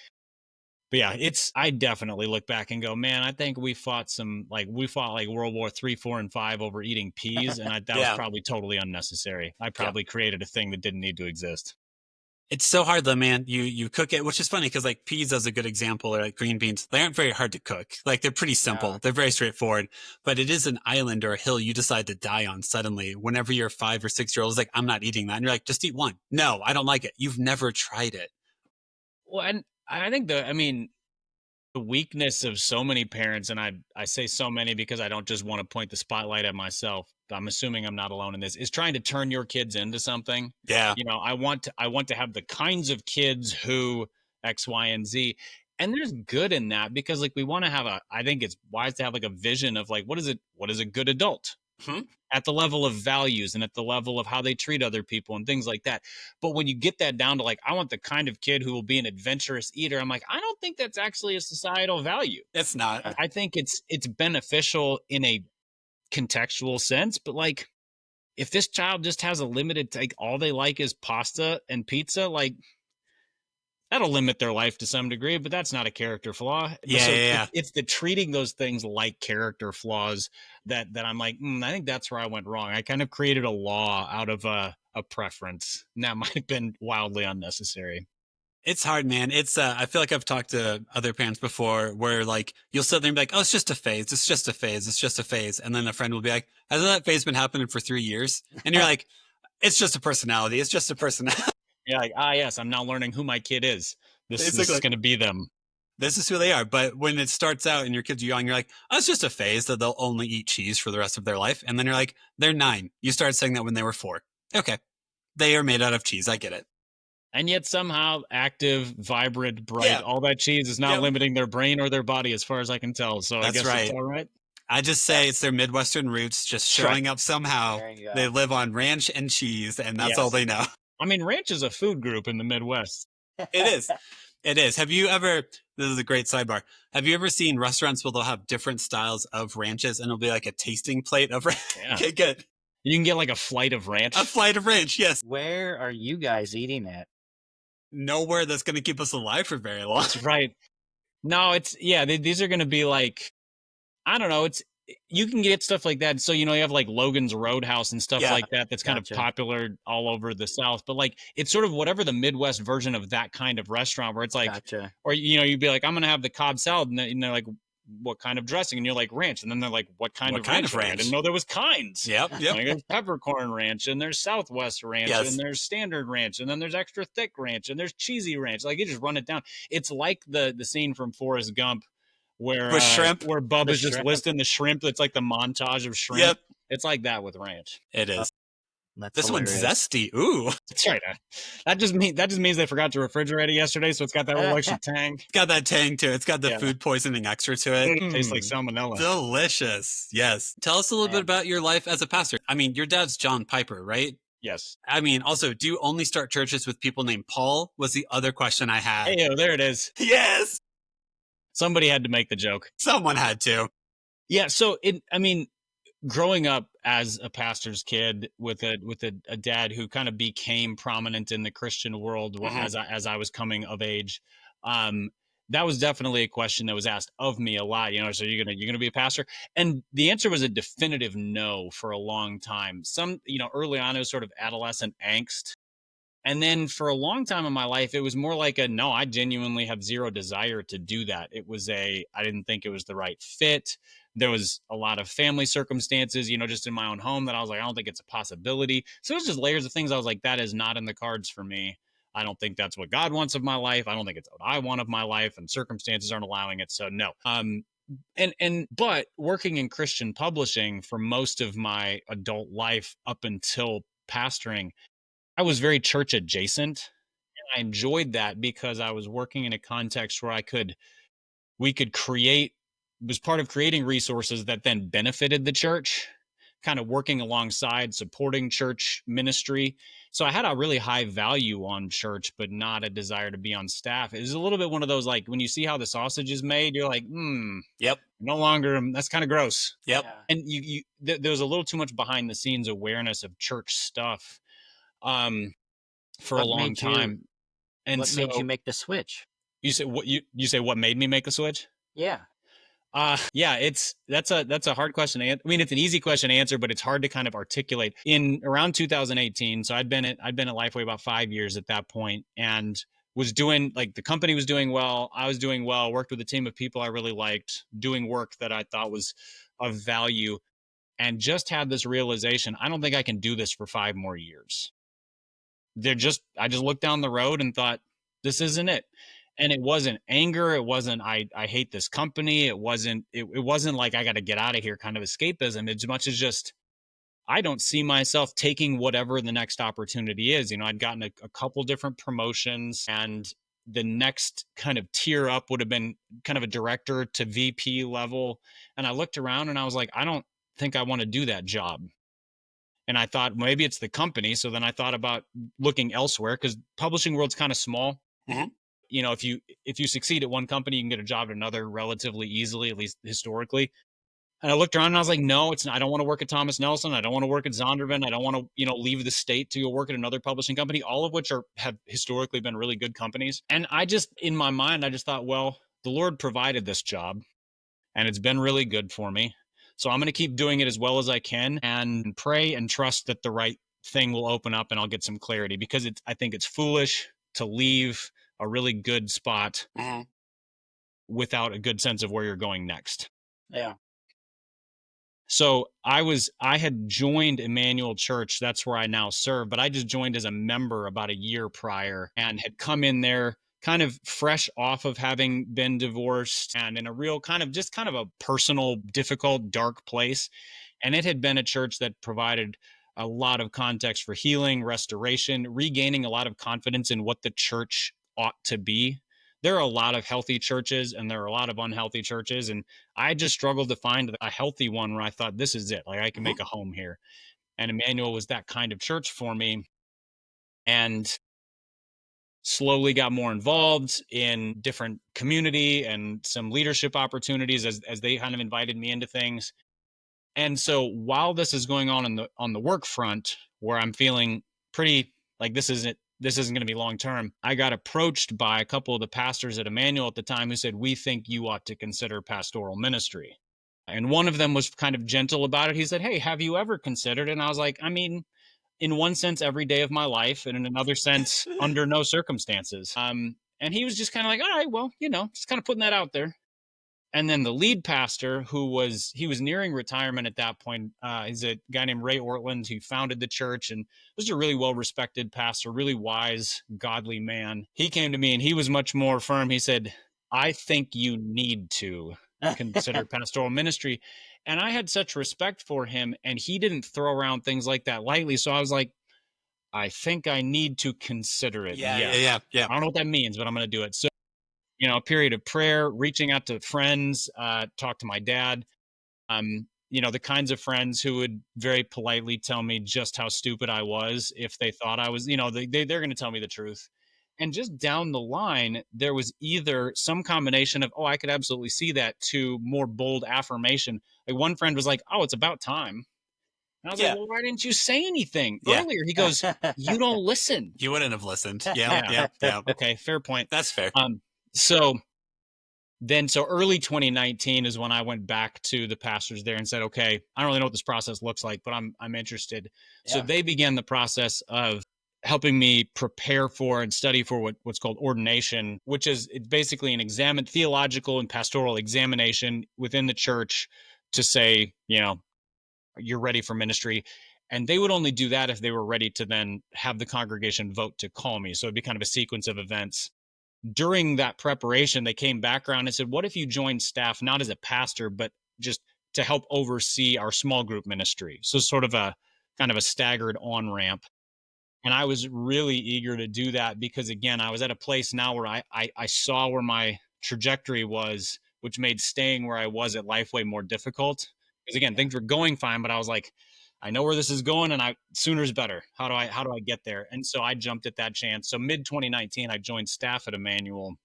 But yeah, I definitely look back and go, man, I think we fought like World War III, 4, and 5 over eating peas. And that was probably totally unnecessary. I probably created a thing that didn't need to exist. It's so hard though, man. You cook it, which is funny because like peas is a good example, or like green beans. They aren't very hard to cook. Like they're pretty simple. No. They're very straightforward, but it is an island or a hill you decide to die on suddenly whenever you're 5 or 6 year old is like, I'm not eating that. And you're like, just eat one. No, I don't like it. You've never tried it. Well, and I think the weakness of so many parents, and I say so many because I don't just want to point the spotlight at myself. I'm assuming I'm not alone in this, is trying to turn your kids into something. Yeah. I want to have the kinds of kids who X, Y, and Z. And there's good in that because, like, we want to have I think it's wise to have like a vision of like, what is a good adult? At the level of values and at the level of how they treat other people and things like that. But when you get that down to like, I want the kind of kid who will be an adventurous eater, I'm like, I don't think that's actually a societal value. It's not. I think it's beneficial in a contextual sense, but like, if this child just has a limited, like, all they like is pasta and pizza, like, that'll limit their life to some degree, but that's not a character flaw. Yeah. It's the treating those things like character flaws that I'm like, I think that's where I went wrong. I kind of created a law out of a preference, and that might have been wildly unnecessary. It's hard, man. It's I feel like I've talked to other parents before where like you'll sit there and be like, oh, it's just a phase. It's just a phase. It's just a phase. And then a friend will be like, hasn't that phase been happening for 3 years? And you're like, it's just a personality. It's just a personality. You're like, yes, I'm now learning who my kid is. This is going to be them. This is who they are. But when it starts out and your kids are young, you're like, oh, it's just a phase that they'll only eat cheese for the rest of their life. And then you're like, they're 9. You started saying that when they were 4. Okay. They are made out of cheese. I get it. And yet somehow active, vibrant, bright, all that cheese is not limiting their brain or their body as far as I can tell. So I guess it's all right. I just say it's their Midwestern roots just showing up somehow. They live on ranch and cheese, and that's all they know. I mean, ranch is a food group in the Midwest. It is. It is. Have you ever, this is a great sidebar, have you ever seen restaurants where they'll have different styles of ranches and it'll be like a tasting plate of ranch? Yeah. Okay, good. You can get like a flight of ranch. A flight of ranch, yes. Where are you guys eating at? Nowhere that's going to keep us alive for very long. That's right. No, these are going to be like, I don't know, you can get stuff like that. So, you have like Logan's Roadhouse and stuff like that. That's kind of popular all over the South, but like, it's sort of whatever the Midwest version of that kind of restaurant where it's like, or, you'd be like, I'm going to have the Cobb salad. And they're like, what kind of dressing? And you're like, ranch. And then they're like, what kind of ranch? I didn't know there was kinds. Yep. Like, there's peppercorn ranch and there's Southwest ranch and there's standard ranch and then there's extra thick ranch and there's cheesy ranch. Like, you just run it down. It's like the scene from Forrest Gump where Bubba's just listing the shrimp. It's like the montage of shrimp. Yep. It's like that with ranch. It is. This one's zesty. Ooh. That's right. That just means they forgot to refrigerate it yesterday, so it's got that little extra tang. It's got that tang to it. It's got the food poisoning extra to it. It tastes like salmonella. Delicious. Yes. Tell us a little bit about your life as a pastor. I mean, your dad's John Piper, right? Yes. I mean, also, do you only start churches with people named Paul? Was the other question I had. Hey, there it is. Yes. Somebody had to make the joke. Someone had to. Yeah. So growing up as a pastor's kid with a dad who kind of became prominent in the Christian world as I was coming of age, that was definitely a question that was asked of me a lot. So you're gonna be a pastor? And the answer was a definitive no for a long time. Early on, it was sort of adolescent angst. And then for a long time in my life, it was more like a no, I genuinely have zero desire to do that. I didn't think it was the right fit. There was a lot of family circumstances, just in my own home that I was like, I don't think it's a possibility. So it was just layers of things. I was like, that is not in the cards for me. I don't think that's what God wants of my life. I don't think it's what I want of my life, and circumstances aren't allowing it. So no. But working in Christian publishing for most of my adult life up until pastoring, I was very church adjacent. And I enjoyed that because I was working in a context where we could was part of creating resources that then benefited the church, kind of working alongside supporting church ministry. So I had a really high value on church, but not a desire to be on staff. It was a little bit one of those, like, when you see how the sausage is made, you're like, yep, no longer, that's kind of gross. Yep. And there was a little too much behind the scenes awareness of church stuff for a long time. And what made you make the switch? You say what made me make the switch? Yeah. That's a hard question to answer. I mean, it's an easy question to answer, but it's hard to kind of articulate. In around 2018, so I'd been at Lifeway about 5 years at that point, and was doing, like, the company was doing well, I was doing well, worked with a team of people I really liked, doing work that I thought was of value, and just had this realization, I don't think I can do this for 5 more years. I just looked down the road and thought, this isn't it. And it wasn't anger. It wasn't, I hate this company. It wasn't like I got to get out of here kind of escapism, as much as just, I don't see myself taking whatever the next opportunity is. I'd gotten a couple different promotions, and the next kind of tier up would have been kind of a director to VP level. And I looked around and I was like, I don't think I want to do that job. And I thought maybe it's the company. So then I thought about looking elsewhere, because publishing world's kind of small. Mm-hmm. If you succeed at one company, you can get a job at another relatively easily, at least historically. And I looked around and I was like, no, I don't want to work at Thomas Nelson. I don't want to work at Zondervan. I don't want to, leave the state to go work at another publishing company, all of which have historically been really good companies. And in my mind, I just thought, well, the Lord provided this job and it's been really good for me. So I'm going to keep doing it as well as I can and pray and trust that the right thing will open up and I'll get some clarity, because I think it's foolish to leave a really good spot without a good sense of where you're going next. Yeah. So I had joined Immanuel Church. That's where I now serve, but I just joined as a member about a year prior and had come in there kind of fresh off of having been divorced and in a real kind of a personal, difficult, dark place. And it had been a church that provided a lot of context for healing, restoration, regaining a lot of confidence in what the church ought to be. There are a lot of healthy churches and there are a lot of unhealthy churches. And I just struggled to find a healthy one where I thought, this is it. Like, I can make a home here. And Immanuel was that kind of church for me. And slowly got more involved in different community and some leadership opportunities as they kind of invited me into things. And so while this is going on the work front, where I'm feeling pretty like this isn't going to be long term, I got approached by a couple of the pastors at Immanuel at the time who said, we think you ought to consider pastoral ministry. And one of them was kind of gentle about it. He said, hey, have you ever considered it? And I was like, I mean, in one sense, every day of my life, and in another sense, under no circumstances. And he was just kind of like, all right, well, just kind of putting that out there. And then the lead pastor, he was nearing retirement at that point. He's a guy named Ray Ortland, who founded the church and was a really well-respected pastor, really wise, godly man. He came to me and he was much more firm. He said, I think you need to consider pastoral ministry. And I had such respect for him, and he didn't throw around things like that lightly. So I was like, I think I need to consider it. Yeah. I don't know what that means, but I'm going to do it. So, a period of prayer, reaching out to friends, talk to my dad, the kinds of friends who would very politely tell me just how stupid I was if they thought I was, they're going to tell me the truth. And just down the line, there was either some combination of, oh, I could absolutely see that, to more bold affirmation. Like, one friend was like, oh, it's about time. And I was like, well, why didn't you say anything earlier? He goes, you don't listen. You wouldn't have listened. Yeah. Okay, fair point. That's fair. So then so early 2019 is when I went back to the pastors there and said, okay, I don't really know what this process looks like, but I'm interested. Yeah. So they began the process of helping me prepare for and study for what's called ordination, which is it's basically an theological and pastoral examination within the church to say, you're ready for ministry. And they would only do that if they were ready to then have the congregation vote to call me. So it'd be kind of a sequence of events. During that preparation, they came back around and said, what if you joined staff, not as a pastor, but just to help oversee our small group ministry? So sort of a kind of a staggered on ramp. And I was really eager to do that because, again, I was at a place now where I saw where my trajectory was, which made staying where I was at Lifeway more difficult. Because, again, things were going fine, but I was like, I know where this is going, and sooner is better. How do I get there? And so I jumped at that chance. So mid 2019, I joined staff at Immanuel.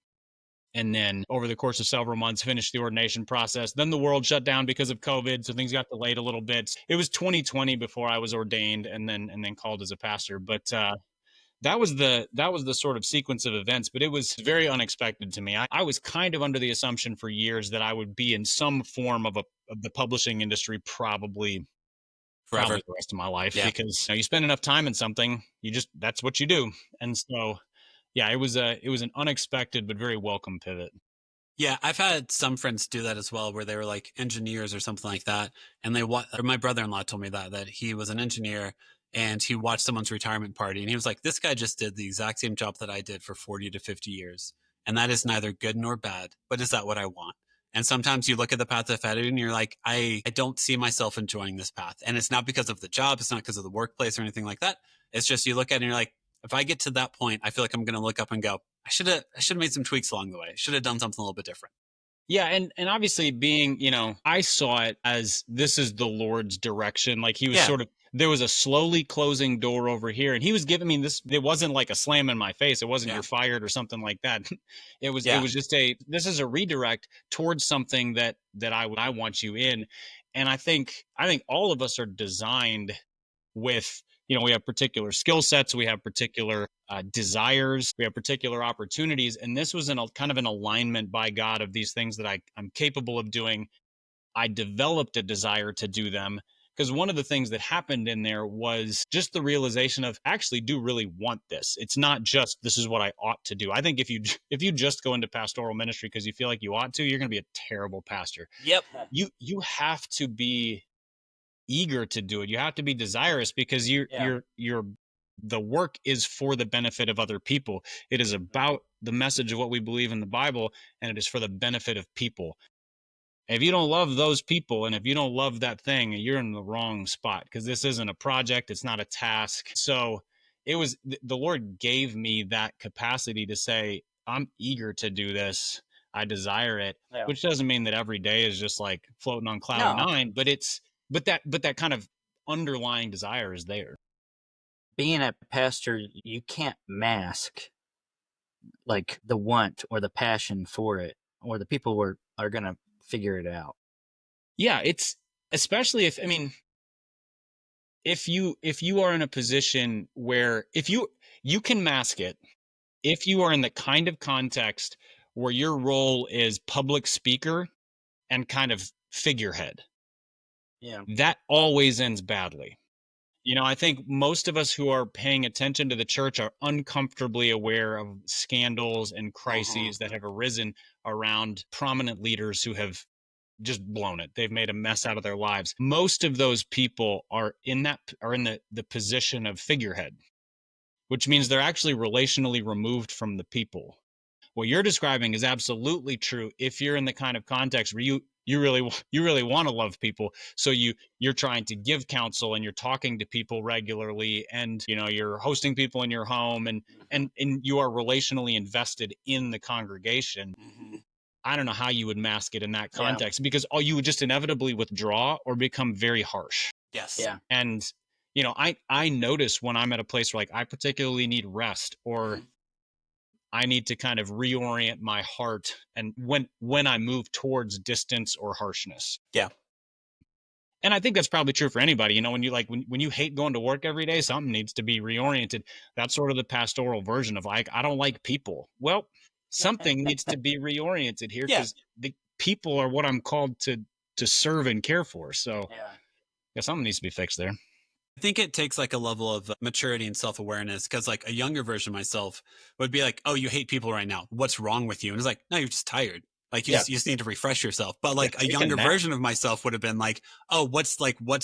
And then over the course of several months, finished the ordination process. Then the world shut down because of COVID, so things got delayed a little bit. It was 2020 before I was ordained and then called as a pastor. But that was the sort of sequence of events. But it was very unexpected to me. I was kind of under the assumption for years that I would be in some form of the publishing industry probably the rest of my life, because you spend enough time in something, that's what you do. And so yeah, it was an unexpected but very welcome pivot. Yeah, I've had some friends do that as well, where they were like engineers or something like that. And my brother-in-law told me that he was an engineer and he watched someone's retirement party. And he was like, this guy just did the exact same job that I did for 40 to 50 years. And that is neither good nor bad, but is that what I want? And sometimes you look at the path I've had and you're like, I don't see myself enjoying this path. And it's not because of the job. It's not because of the workplace or anything like that. It's just, you look at it and you're like, if I get to that point, I feel like I'm going to look up and go, I should have made some tweaks along the way. Should have done something a little bit different. Yeah. And obviously being, I saw it as this is the Lord's direction. Like he was there was a slowly closing door over here, and he was giving me this. It wasn't like a slam in my face. It wasn't you're fired or something like that. It was just this is a redirect towards something that I want you in. And I think all of us are designed with, we have particular skill sets, we have particular desires, we have particular opportunities. And this was kind of an alignment by God of these things that I'm capable of doing. I developed a desire to do them because one of the things that happened in there was just the realization of I actually do really want this. It's not just this is what I ought to do. I think if you just go into pastoral ministry because you feel like you ought to, you're going to be a terrible pastor. Yep. You have to be eager to do it. You have to be desirous because the work is for the benefit of other people. It is about the message of what we believe in the Bible, and it is for the benefit of people. If you don't love those people, and if you don't love that thing, you're in the wrong spot, because this isn't a project. It's not a task. So it was, the Lord gave me that capacity to say, I'm eager to do this. I desire it, which doesn't mean that every day is just like floating on cloud nine, but that kind of underlying desire is there. Being a pastor, you can't mask like the want or the passion for it, or the people are going to figure it out. Yeah, it's especially if you are in a position where if you can mask it, if you are in the kind of context where your role is public speaker and kind of figurehead. Yeah. That always ends badly. I think most of us who are paying attention to the church are uncomfortably aware of scandals and crises that have arisen around prominent leaders who have just blown it. They've made a mess out of their lives. Most of those people are in the position of figurehead, which means they're actually relationally removed from the people. What you're describing is absolutely true if you're in the kind of context where you really want to love people. So you're trying to give counsel, and you're talking to people regularly, and you're hosting people in your home, and you are relationally invested in the congregation. I don't know how you would mask it in that context, because you would just inevitably withdraw or become very harsh. Yes. Yeah. And I notice when I'm at a place where like I particularly need rest, or I need to kind of reorient my heart, and when I move towards distance or harshness. Yeah. And I think that's probably true for anybody. When you when you hate going to work every day, something needs to be reoriented. That's sort of the pastoral version of like, I don't like people. Well, something needs to be reoriented here, Yeah. because the people are what I'm called to serve and care for. So yeah, something needs to be fixed there. I think it takes like a level of maturity and self-awareness, because like a younger version of myself would be like, oh, you hate people right now. What's wrong with you? And it's like, no, you're just tired. Like you just need to refresh yourself. But like a younger version of myself would have been like, oh, what's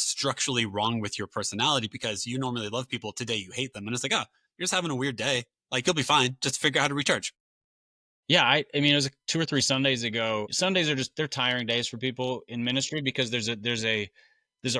structurally wrong with your personality? Because you normally love people, today you hate them. And it's like, oh, you're just having a weird day. Like you'll be fine. Just figure out how to recharge. Yeah, I mean, it was 2 or 3 Sundays ago. Sundays are they're tiring days for people in ministry, because there's a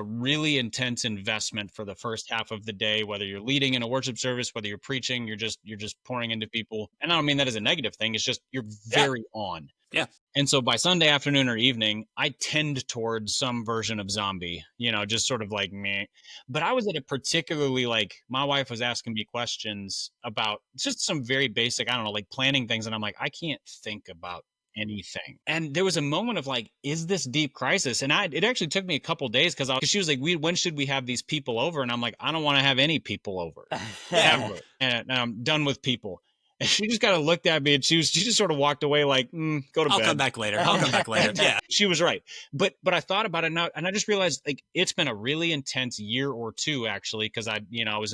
really intense investment for the first half of the day, whether you're leading in a worship service, whether you're preaching, you're just pouring into people. And I don't mean that as a negative thing. It's just you're very on. Yeah. And so by Sunday afternoon or evening, I tend towards some version of zombie, just sort of like meh. But I was at a particularly, like, my wife was asking me questions about just some very basic, I don't know, like planning things. And I'm like, I can't think about anything. And there was a moment of like, is this deep crisis? And it actually took me a couple days, because she was like, when should we have these people over? And I'm like, I don't want to have any people over ever. And I'm done with people. And she just kind of looked at me, and she just sort of walked away like, go to bed. I'll come back later. Yeah. She was right. But I thought about it now, and I just realized, like, it's been a really intense year or two, actually, because I was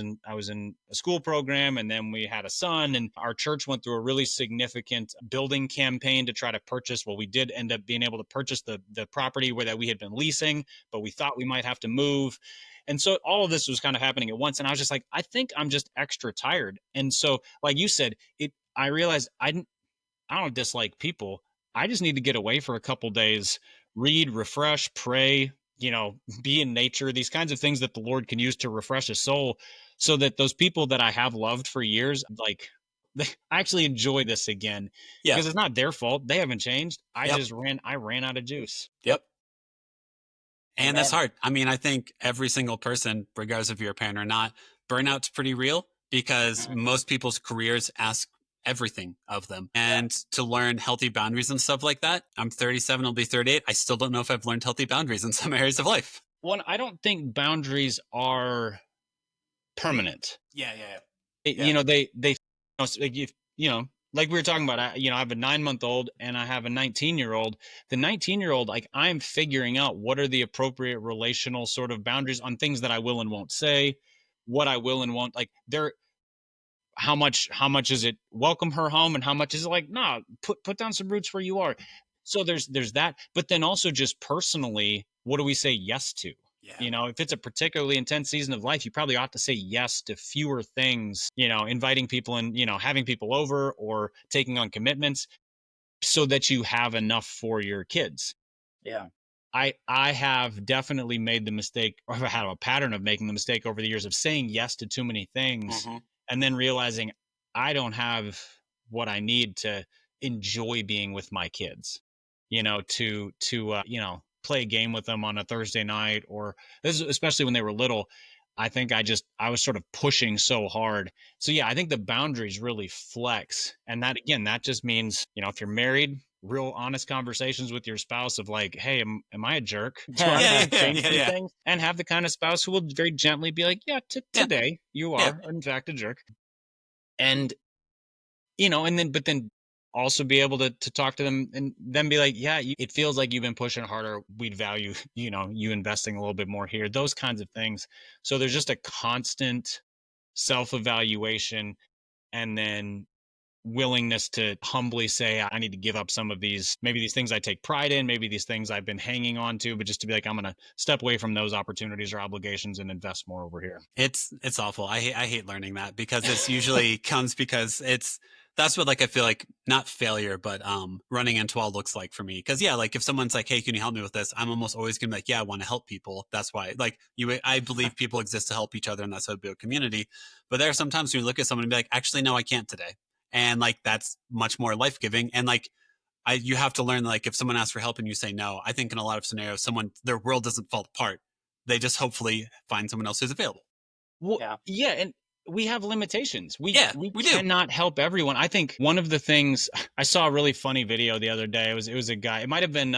in a school program, and then we had a son, and our church went through a really significant building campaign to try to purchase. Well, we did end up being able to purchase the property that we had been leasing, but we thought we might have to move. And so all of this was kind of happening at once. And I was just like, I think I'm just extra tired. And so, like you said, I realized I don't dislike people. I just need to get away for a couple days, read, refresh, pray, be in nature, these kinds of things that the Lord can use to refresh a soul, so that those people that I have loved for years, like, I actually enjoy this again. Yeah. Because it's not their fault. They haven't changed. I ran out of juice. Yep. And that's hard. I mean, I think every single person, regardless if you're a parent or not, burnout's pretty real, because most people's careers ask everything of them. And to learn healthy boundaries and stuff like that, I'm 37, I'll be 38. I still don't know if I've learned healthy boundaries in some areas of life. One, I don't think boundaries are permanent. Yeah. They like we were talking about, I have a 9-month-old and I have a 19-year-old. The 19-year-old, like, I'm figuring out what are the appropriate relational sort of boundaries on things that I will and won't say, what I will and won't, like, how much is it welcome her home, and how much is it like, nah, put down some roots where you are. So there's that, but then also just personally, what do we say yes to? Yeah. If it's a particularly intense season of life, you probably ought to say yes to fewer things, inviting people and, having people over or taking on commitments, so that you have enough for your kids. Yeah. I have definitely made the mistake, or had a pattern of making the mistake over the years of saying yes to too many things, and then realizing I don't have what I need to enjoy being with my kids, to play a game with them on a Thursday night, or this is especially when they were little. I think I was sort of pushing so hard. So yeah, I think the boundaries really flex. And that, again, that just means, if you're married, real honest conversations with your spouse of like, hey, am I a jerk? Do I change things? And have the kind of spouse who will very gently be like, today you are in fact a jerk. And, but then also be able to talk to them and then be like, it feels like you've been pushing harder. We'd value, you investing a little bit more here, those kinds of things. So there's just a constant self-evaluation, and then willingness to humbly say, I need to give up some of these, maybe these things I take pride in, maybe these things I've been hanging on to, but just to be like, I'm going to step away from those opportunities or obligations and invest more over here. It's awful. I hate learning that, because it's usually comes because that's what, like, I feel like, not failure, but running into all looks like for me. Because like, if someone's like, hey, can you help me with this? I'm almost always gonna be like, yeah, I want to help people. That's why, like, I believe people exist to help each other, and that's how we build community. But there are sometimes when you look at someone and be like, actually, no, I can't today. And like, that's much more life-giving. And like, you have to learn, like, if someone asks for help and you say no, I think in a lot of scenarios, their world doesn't fall apart. They just hopefully find someone else who's available. Well, yeah. And we have limitations. We cannot help everyone. I think one of the things, I saw a really funny video the other day. It was a guy. It might have been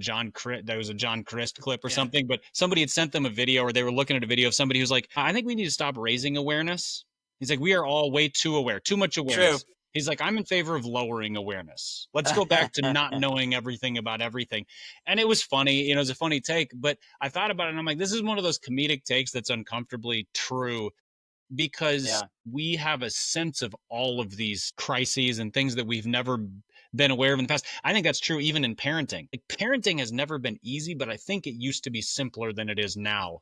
John Christ. There was a John Christ clip or something, but somebody had sent them a video, or they were looking at a video of somebody who's like, I think we need to stop raising awareness. He's like, we are all way too aware, too much awareness. True. He's like, I'm in favor of lowering awareness. Let's go back to not knowing everything about everything. And it was funny, it was a funny take, but I thought about it and I'm like, this is one of those comedic takes that's uncomfortably true, because we have a sense of all of these crises and things that we've never been aware of in the past. I think that's true even in parenting. Like, parenting has never been easy, but I think it used to be simpler than it is now.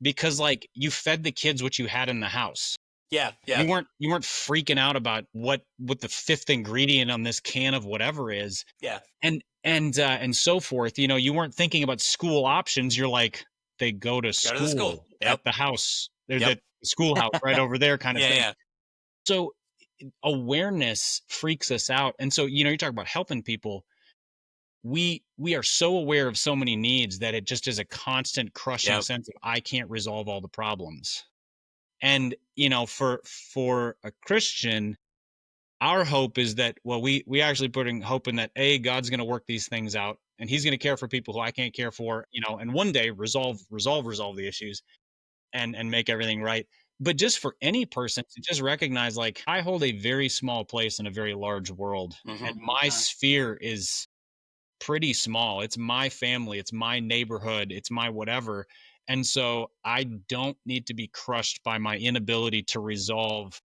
Because like, you fed the kids what you had in the house. Yeah. You weren't freaking out about what the fifth ingredient on this can of whatever is. Yeah. And so forth. You weren't thinking about school options. You're like, they go to school at the house. There's the schoolhouse right over there kind of thing. Yeah. So awareness freaks us out. And so, you talk about helping people. We are so aware of so many needs that it just is a constant crushing sense of, I can't resolve all the problems. And, for a Christian, our hope is that, we actually putting hope in that, God's going to work these things out and he's going to care for people who I can't care for, and one day resolve the issues and make everything right. But just for any person to just recognize, like, I hold a very small place in a very large world, and my sphere is pretty small. It's my family, it's my neighborhood, it's my whatever. And so I don't need to be crushed by my inability to resolve,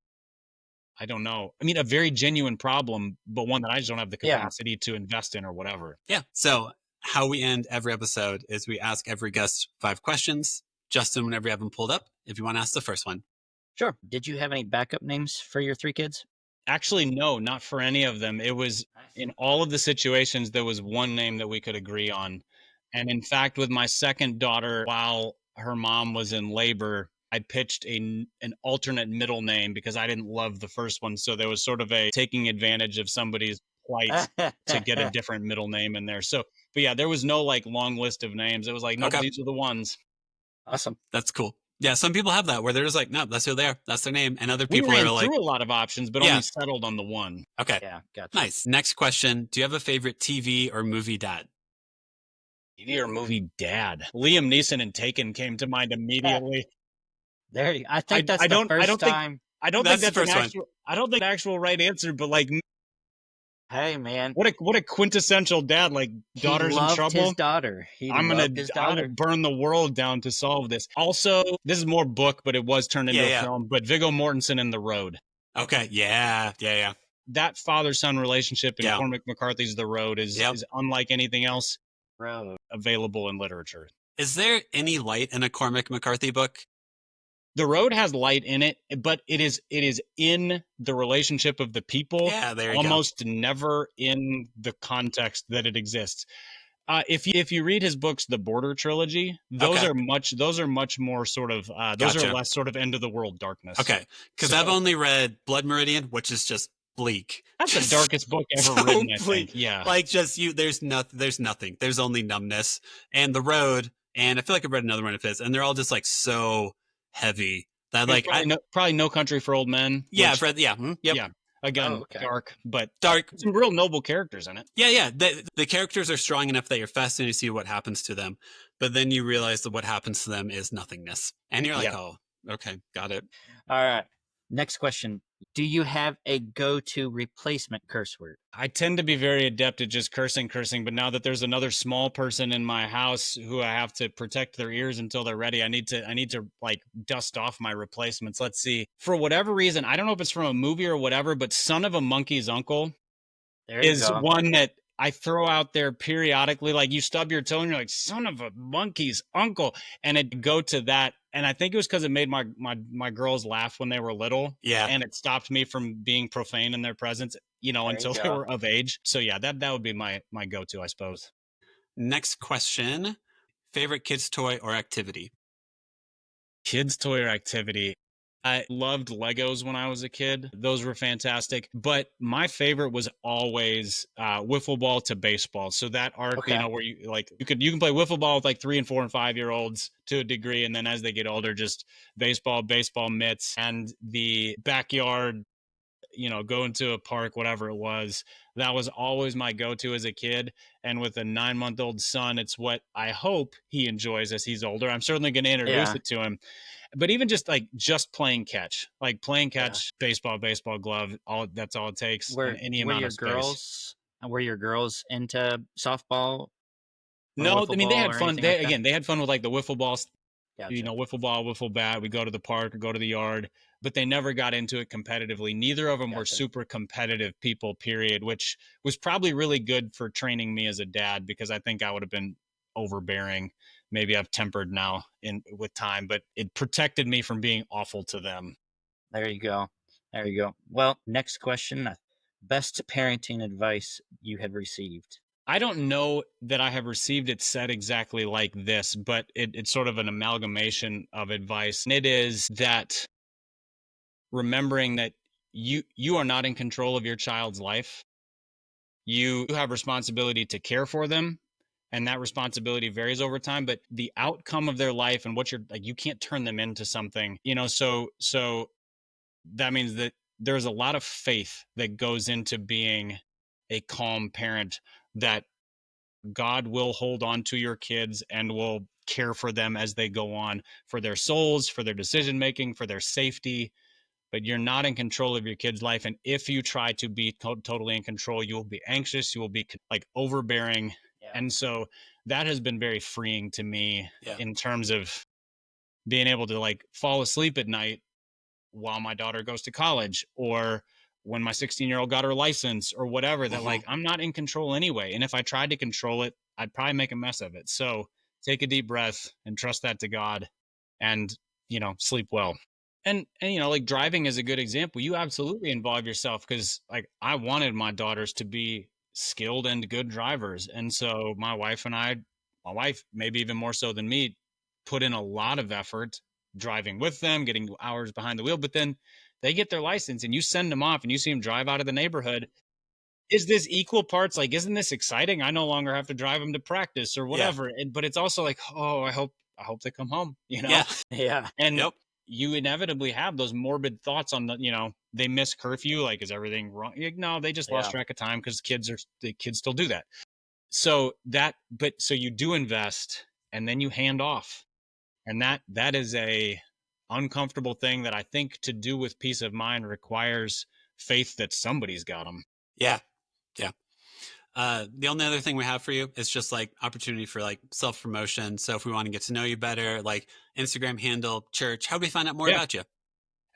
I don't know, a very genuine problem, but one that I just don't have the capacity to invest in or whatever. Yeah. So how we end every episode is we ask every guest 5 questions. Justin, whenever you have them pulled up, if you want to ask the first one. Sure. Did you have any backup names for your 3 kids? Actually, no, not for any of them. It was in all of the situations, there was one name that we could agree on. And in fact, with my second daughter, while her mom was in labor, I pitched an alternate middle name because I didn't love the first one. So there was sort of a taking advantage of somebody's plight to get a different middle name in there. So, but yeah, there was no like long list of names. It was like, no, these are the ones. Awesome. That's cool. Yeah, some people have that where they're just like, no, that's who they are. That's their name. And other people are like, through a lot of options, but only settled on the one. Okay. Yeah, gotcha. Nice. Next question. Do you have a favorite TV or movie dad? TV or movie dad? Liam Neeson and Taken came to mind immediately. There you go. I think that's the first time. I don't think that's the actual right answer, but like, hey man, what a quintessential dad! Like, daughter's in trouble. His daughter. I will burn the world down to solve this. Also, this is more book, but it was turned into a film. But Viggo Mortensen in The Road. Okay. Yeah. That father-son relationship in Cormac McCarthy's The Road is unlike anything else available in literature. Is there any light in a Cormac McCarthy book? The Road has light in it, but it is in the relationship of the people. Yeah, there you almost never in the context that it exists. If you read his books, the Border trilogy, those are much more sort of those are less sort of end of the world darkness. Okay, because I've only read Blood Meridian, which is just bleak. That's the darkest book ever written, I think. Yeah, like just there's nothing. There's only numbness. And The Road, and I feel like I've read another one of his, and they're all just like so heavy that like probably No Country for Old Men. Yeah, I've read. Yeah, yeah. Again, dark. Some real noble characters in it. Yeah. The characters are strong enough that you're fascinated to see what happens to them, but then you realize that what happens to them is nothingness, and you're like, oh, okay, got it. All right. Next question. Do you have a go-to replacement curse word? I tend to be very adept at just cursing, but now that there's another small person in my house who I have to protect their ears until they're ready, I need to like dust off my replacements. Let's see. For whatever reason, I don't know if it's from a movie or whatever, but Son of a Monkey's Uncle is one that I throw out there periodically. Like, you stub your toe and you're like, son of a monkey's uncle. And it'd go to that. And I think it was because it made my girls laugh when they were little. Yeah. And it stopped me from being profane in their presence, until they were of age. So yeah, that would be my go-to, I suppose. Next question. Favorite kids' toy or activity? Kids' toy or activity. I loved Legos when I was a kid. Those were fantastic. But my favorite was always wiffle ball to baseball. So that arc, where you can play wiffle ball with like 3 and 4 and 5 year olds to a degree, and then as they get older, just baseball mitts, and the backyard, going to a park, whatever it was, that was always my go-to as a kid. And with a 9-month-old son, it's what I hope he enjoys as he's older. I'm certainly going to introduce it to him. But even just playing catch, baseball glove, that's all it takes. Any amount of space. Were your girls into softball? No, I mean, they had fun. They had fun with like the wiffle balls. Gotcha. Wiffle ball, wiffle bat. We go to the park or go to the yard, but they never got into it competitively. Neither of them were super competitive people, period, which was probably really good for training me as a dad, because I think I would have been overbearing. Maybe I've tempered now with time, but it protected me from being awful to them. There you go. Well, next question. Best parenting advice you had received? I don't know that I have received it said exactly like this, but it's sort of an amalgamation of advice. And it is that remembering that you are not in control of your child's life. You have responsibility to care for them, and that responsibility varies over time, but the outcome of their life and what you can't turn them into something, so that means that there's a lot of faith that goes into being a calm parent, that God will hold on to your kids and will care for them as they go on, for their souls, for their decision making, for their safety. But you're not in control of your kid's life. And if you try to be totally in control, you will be anxious, you will be overbearing. Yeah. And so that has been very freeing to me in terms of being able to fall asleep at night while my daughter goes to college, or when my 16-year-old got her license, or whatever, that I'm not in control anyway. And if I tried to control it, I'd probably make a mess of it. So take a deep breath and trust that to God, and, sleep well. And driving is a good example. You absolutely involve yourself, because I wanted my daughters to be skilled and good drivers. And so my wife maybe even more so than me, put in a lot of effort driving with them, getting hours behind the wheel. But then they get their license and you send them off and you see them drive out of the neighborhood. Is this equal parts? Isn't this exciting? I no longer have to drive them to practice or whatever. Yeah. But it's also I hope they come home, Yeah. And you inevitably have those morbid thoughts on they miss curfew. Is everything wrong? No, they just lost track of time, because kids still do that. So you do invest, and then you hand off. And that is a uncomfortable thing that I think, to do with peace of mind, requires faith that somebody's got them. Yeah. The only other thing we have for you is just opportunity for self-promotion. So if we want to get to know you better, Instagram handle, church, how do we find out more about you?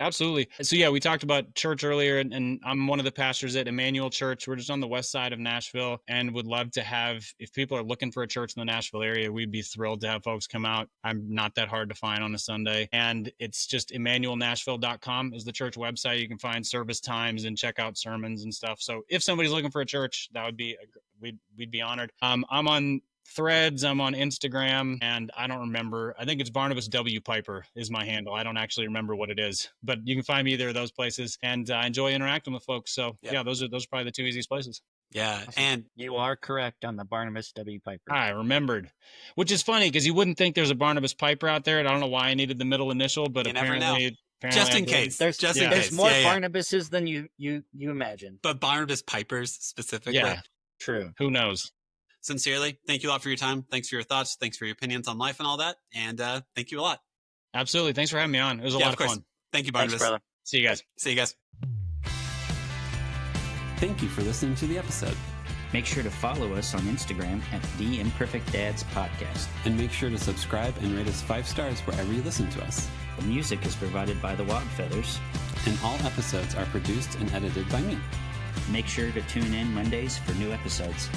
Absolutely. So we talked about church earlier, and I'm one of the pastors at Immanuel Church. We're just on the west side of Nashville, and would love to have, if people are looking for a church in the Nashville area, we'd be thrilled to have folks come out. I'm not that hard to find on a Sunday. And it's just ImmanuelNashville.com is the church website. You can find service times and check out sermons and stuff. So if somebody's looking for a church, that would be, we'd be honored. I'm on Threads, I'm on Instagram, and I don't remember. I think it's Barnabas W. Piper is my handle. I don't actually remember what it is, but you can find me either of those places, and I enjoy interacting with folks. So those are probably the two easiest places. Yeah. Awesome. And you are correct on the Barnabas W. Piper. I remembered, which is funny because you wouldn't think there's a Barnabas Piper out there. And I don't know why I needed the middle initial, but you apparently never know. Just in case. There's more Barnabases than you imagine. But Barnabas Pipers specifically. Yeah. True. Who knows? Sincerely, thank you a lot for your time. Thanks for your thoughts. Thanks for your opinions on life and all that. And thank you a lot. Absolutely. Thanks for having me on. It was a lot of fun. Thank you, Barnabas. Thanks, brother. See you guys. See you guys. Thank you for listening to the episode. Make sure to follow us on Instagram at The Imperfect Dads Podcast. And make sure to subscribe and rate us 5 stars wherever you listen to us. The music is provided by the Wildfeathers. And all episodes are produced and edited by me. Make sure to tune in Mondays for new episodes.